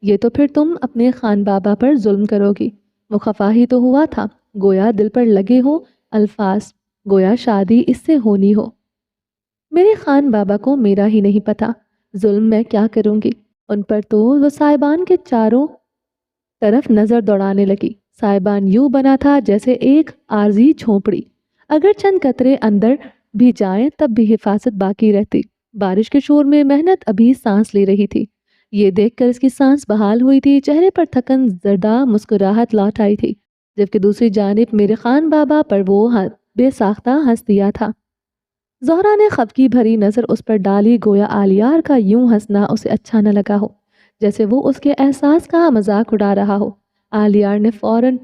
یہ تو پھر تم اپنے خان بابا پر ظلم کرو گی۔ وہ خفا ہی تو ہوا تھا، گویا دل پر لگے ہوں الفاظ، گویا شادی اس سے ہونی ہو۔ میرے خان بابا کو میرا ہی نہیں پتا، ظلم میں کیا کروں گی ان پر؟ تو وہ صاحبان کے چاروں طرف نظر دوڑانے لگی۔ صاحبان یوں بنا تھا جیسے ایک عارضی جھونپڑی، اگر چند قطرے اندر بھی جائیں تب بھی حفاظت باقی رہتی۔ بارش کے شور میں محنت ابھی سانس لے رہی تھی، یہ دیکھ کر اس کی سانس بحال ہوئی تھی، چہرے پر تھکن زدہ مسکراہٹ لوٹ آئی تھی، جبکہ دوسری جانب میرے خان بابا پر وہ بے ساختہ ہنس دیا تھا۔ زہرا نے خفگی بھری نظر اس پر ڈالی، گویا آلیار کا یوں ہنسنا اسے اچھا نہ لگا ہو، جیسے وہ اس کے احساس کا مذاق اڑا رہا ہو۔ آلیار نے فوراً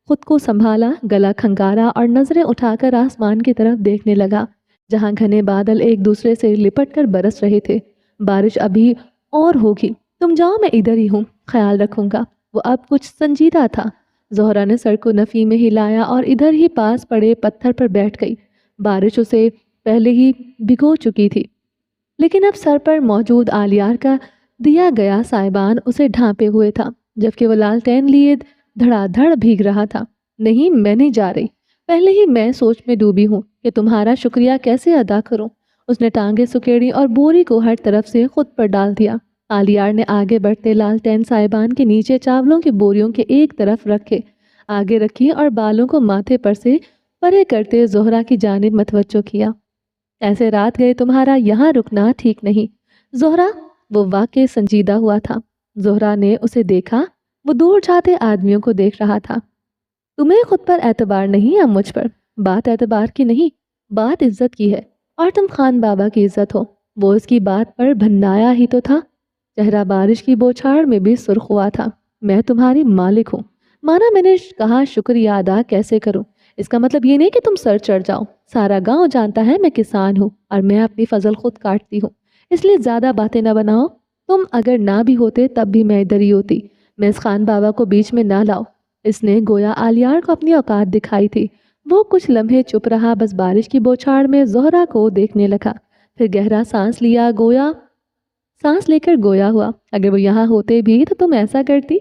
خود کو سنبھالا، گلا کھنگارا اور نظریں اٹھا کر آسمان کی طرف دیکھنے لگا، جہاں گھنے بادل ایک دوسرے سے لپٹ کر برس رہے تھے۔ بارش ابھی اور ہوگی، تم جاؤ میں ادھر ہی ہوں، خیال رکھوں گا۔ وہ اب کچھ سنجیدہ تھا۔ زہرا نے سر کو نفی میں ہلایا اور ادھر ہی پاس پڑے پتھر پر بیٹھ گئی۔ بارش اسے پہلے ہی بھگو چکی تھی، لیکن اب سر پر موجود آلیار کا دیا گیا سائبان اسے ڈھانپے ہوئے تھا، جبکہ وہ لالٹین لیے دھڑا دھڑ بھیگ رہا تھا۔ نہیں، میں نہیں جا رہی، پہلے ہی میں سوچ میں ڈوبی ہوں کہ تمہارا شکریہ کیسے ادا کروں۔ اس نے ٹانگیں سکیڑی اور بوری کو ہر طرف سے خود پر ڈال دیا۔ آلیار نے آگے بڑھتے لالٹین صاحبان کے نیچے چاولوں کی بوریوں کے ایک طرف آگے رکھی اور بالوں کو ماتھے پر سے پرے کرتے زہرا کی جانب متوجہ کیا۔ ایسے رات گئے تمہارا یہاں رکنا ٹھیک نہیں زہرا۔ وہ واقعی سنجیدہ ہوا تھا۔ زہرا نے اسے دیکھا، وہ دور جاتے آدمیوں کو دیکھ رہا تھا۔ تمہیں خود پر اعتبار نہیں یا مجھ پر؟ بات اعتبار کی نہیں، بات عزت کی ہے، اور تم خان بابا کی عزت ہو۔ وہ اس کی بات پر بھنایا ہی تو تھا۔ چہرہ بارش کی بوچھاڑ میں بھی سرخ ہوا تھا۔ میں تمہاری مالک ہوں، مانا میں نے کہا شکریہ ادا کیسے کروں؟ اس کا مطلب یہ نہیں کہ تم سر چڑھ جاؤ۔ سارا گاؤں جانتا ہے میں کسان ہوں اور میں اپنی فصل خود کاٹتی ہوں، اس لیے زیادہ باتیں نہ بناؤ۔ تم اگر نہ بھی ہوتے تب بھی میں ادھر ہی ہوتی، میں اس خان بابا کو بیچ میں نہ لاؤ۔ اس نے گویا آلیار کو اپنی اوقات دکھائی تھی۔ وہ کچھ لمحے چپ رہا، بس بارش کی بوچھاڑ میں زہرا کو دیکھنے لگا، پھر گہرا سانس لے کر گویا ہوا۔ اگر وہ یہاں ہوتے بھی تو تم ایسا کرتی؟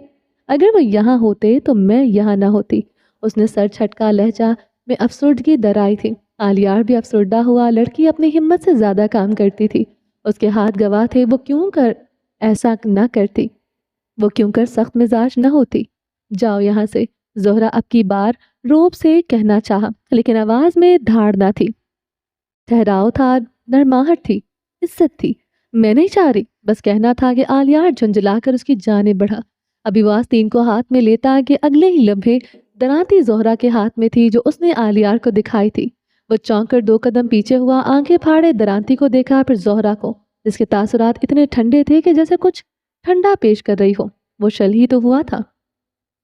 اگر وہ یہاں ہوتے تو میں یہاں نہ ہوتی۔ اس نے سر چھٹکا، لہجہ میں افسردگی در آئی تھی۔ آلیار بھی افسردہ ہوا، لڑکی اپنی ہمت سے زیادہ کام کرتی تھی، اس کے ہاتھ گواہ تھے، وہ کیوں کر ایسا نہ کرتی، وہ کیوں کر سخت مزاج نہ ہوتی۔ جاؤ یہاں سے، زہرا اب کی بار روب سے کہنا چاہا، لیکن آواز میں دھاڑ نہ تھی، ٹھہراؤ تھا، نرماہٹ تھی، عزت تھی۔ میں نہیں چاہ رہی، بس کہنا تھا کہ آلیار جھنجھلا کر اس کی جانب بڑھا۔ ابھی وہ آستین کو ہاتھ میں لیتا کہ اگلے ہی لمحے درانتی زہرا کے ہاتھ میں تھی جو اس نے آلیار کو دکھائی تھی۔ وہ چونک کر 2 قدم پیچھے ہوا، آنکھیں پھاڑے درانتی کو دیکھا، پھر زہرا کو، جس کے تاثرات اتنے ٹھنڈے تھے کہ جیسے کچھ ٹھنڈا پیش کر رہی ہو۔ वो शल ही तो हुआ था।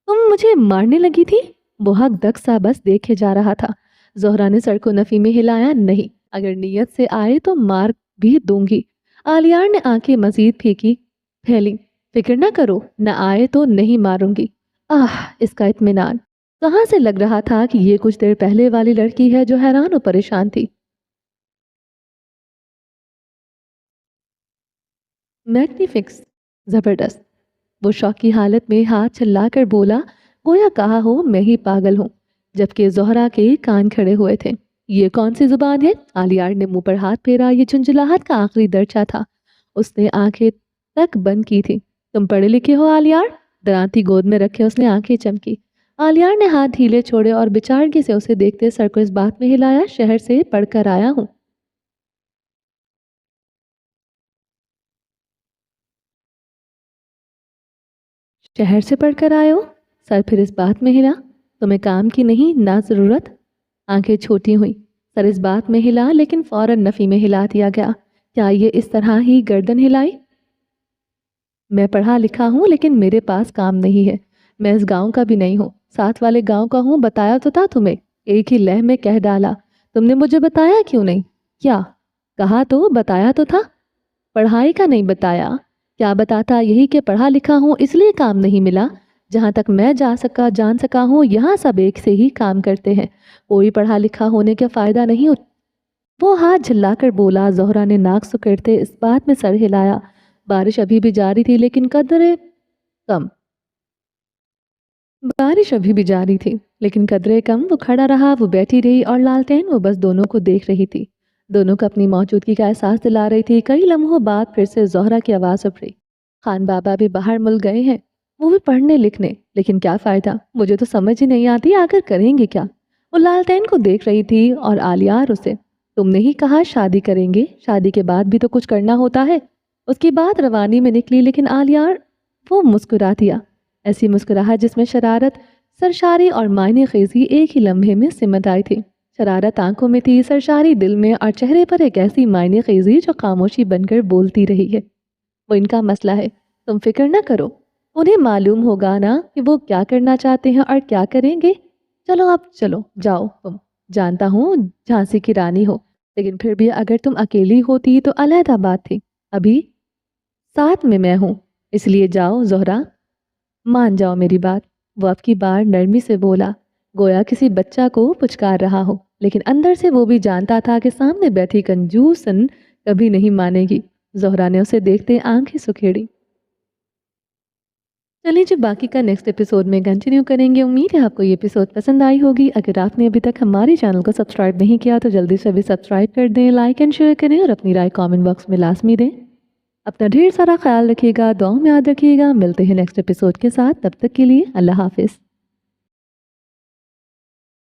तुम मुझे मारने लगी थी? वो हक दक सा बस देखे जा रहा था। ज़ोहरा ने सर को नफ़ी में हिलाया। नहीं, अगर नीयत से आए तो मार भी दूंगी। आलियार ने आंखें मजीद फैली। फिक्र ना करो, न आए तो नहीं मारूंगी। आह, इसका इत्मीनान। कहाँ से लग रहा था कि ये कुछ देर पहले वाली लड़की है जो हैरान और परेशान थी। मैग्निफिक्स, जबरदस्त। वो शौक की हालत में हाथ चिल्लाकर बोला, गोया कहा हो मैं ही पागल हूँ। जबकि ज़ोहरा के कान खड़े हुए थे। ये कौन सी जुबान है? आलियार ने मुंह पर हाथ फेरा। ये झुंझुलाहट का आखिरी दर्जा था। उसने आंखें तक बंद की थी। तुम पढ़े लिखे हो आलियार? दरांती गोद में रखे उसने आंखें चमकी। आलियार ने हाथ ढीले छोड़े और बेचारगी से उसे देखते सर को इस बात में हिलाया, शहर से पढ़कर आया हूँ। शहर से पढ़कर आए हो? सर फिर इस बात में हिला। तुम्हें काम की नहीं ना ज़रूरत? आंखें छोटी हुई। सर इस बात में हिला, लेकिन फौरन नफ़ी में हिला दिया गया। क्या ये इस तरह ही गर्दन हिलाई? मैं पढ़ा लिखा हूँ, लेकिन मेरे पास काम नहीं है। मैं इस गांव का भी नहीं हूँ, साथ वाले गांव का हूँ। बताया तो था तुम्हें। एक ही लह में कह डाला। तुमने मुझे बताया क्यों नहीं? क्या कहा? तो बताया तो था। पढ़ाई का नहीं बताया? क्या बताता? यही कि पढ़ा लिखा हूँ इसलिए काम नहीं मिला। जहाँ तक मैं जान सका हूँ, यहाँ सब एक से ही काम करते हैं। कोई पढ़ा लिखा होने का फ़ायदा नहीं। वो हाथ झल्लाकर बोला। ज़ोहरा ने नाक सुकड़ते इस बात में सर हिलाया। बारिश अभी भी जारी थी, लेकिन कदरे कम। बारिश अभी भी जारी थी, लेकिन कदरे कम। वो खड़ा रहा, वो बैठी रही, और लालटेन वो बस दोनों को देख रही थी। दोनों को अपनी मौजूदगी का एहसास दिला रही थी। कई लम्हों बाद फिर से ज़ोहरा की आवाज़ उभरी। खान बाबा भी बाहर मुल्क गए हैं, वो भी पढ़ने लिखने। लेकिन क्या फ़ायदा? मुझे तो समझ ही नहीं आती आखिर करेंगे क्या। वो लालटेन को देख रही थी, और आलियार उसे। तुमने ही कहा शादी करेंगे, शादी के बाद भी तो कुछ करना होता है। उसकी बात रवानी में निकली, लेकिन आलियार वो मुस्कुरा दिया। ऐसी मुस्कुराहट जिसमें शरारत, सरशारी और मायने खेजी एक ही लम्हे में सिमट आई थी। शरारत आंखों में थी, सरशारी दिल में, और चेहरे पर एक ऐसी मायने खेजी जो खामोशी बनकर बोलती रही है। वो इनका मसला है, तुम फिक्र ना करो। उन्हें मालूम होगा ना कि वो क्या करना चाहते हैं और क्या करेंगे। चलो अब चलो, जाओ तुम। जानता हूँ झांसी की रानी हो, लेकिन फिर भी अगर तुम अकेली होती तो अलहदा बात थी। अभी साथ में मैं हूँ, इसलिए जाओ ज़ोहरा, मान जाओ मेरी बात। वो अब की बार नरमी से बोला, गोया किसी बच्चा को पुचकार रहा हो। लेकिन अंदर से वो भी जानता था कि सामने बैठी कंजूसन कभी नहीं मानेगी। ज़ोहरा ने उसे देखते आंखें सुखेड़ी। चलिए जी, बाकी का नेक्स्ट एपिसोड में कंटिन्यू करेंगे। उम्मीद है आपको ये एपिसोड पसंद आई होगी। अगर आपने अभी तक हमारे चैनल को सब्सक्राइब नहीं किया तो जल्दी से अभी सब्सक्राइब कर दें, लाइक एंड शेयर करें, और अपनी राय कमेंट बॉक्स में लाजमी दें। अपना ढेर सारा ख्याल रखिएगा, दुआओं में याद रखिएगा। मिलते हैं नेक्स्ट एपिसोड के साथ। तब तक के लिए अल्लाह हाफिज़।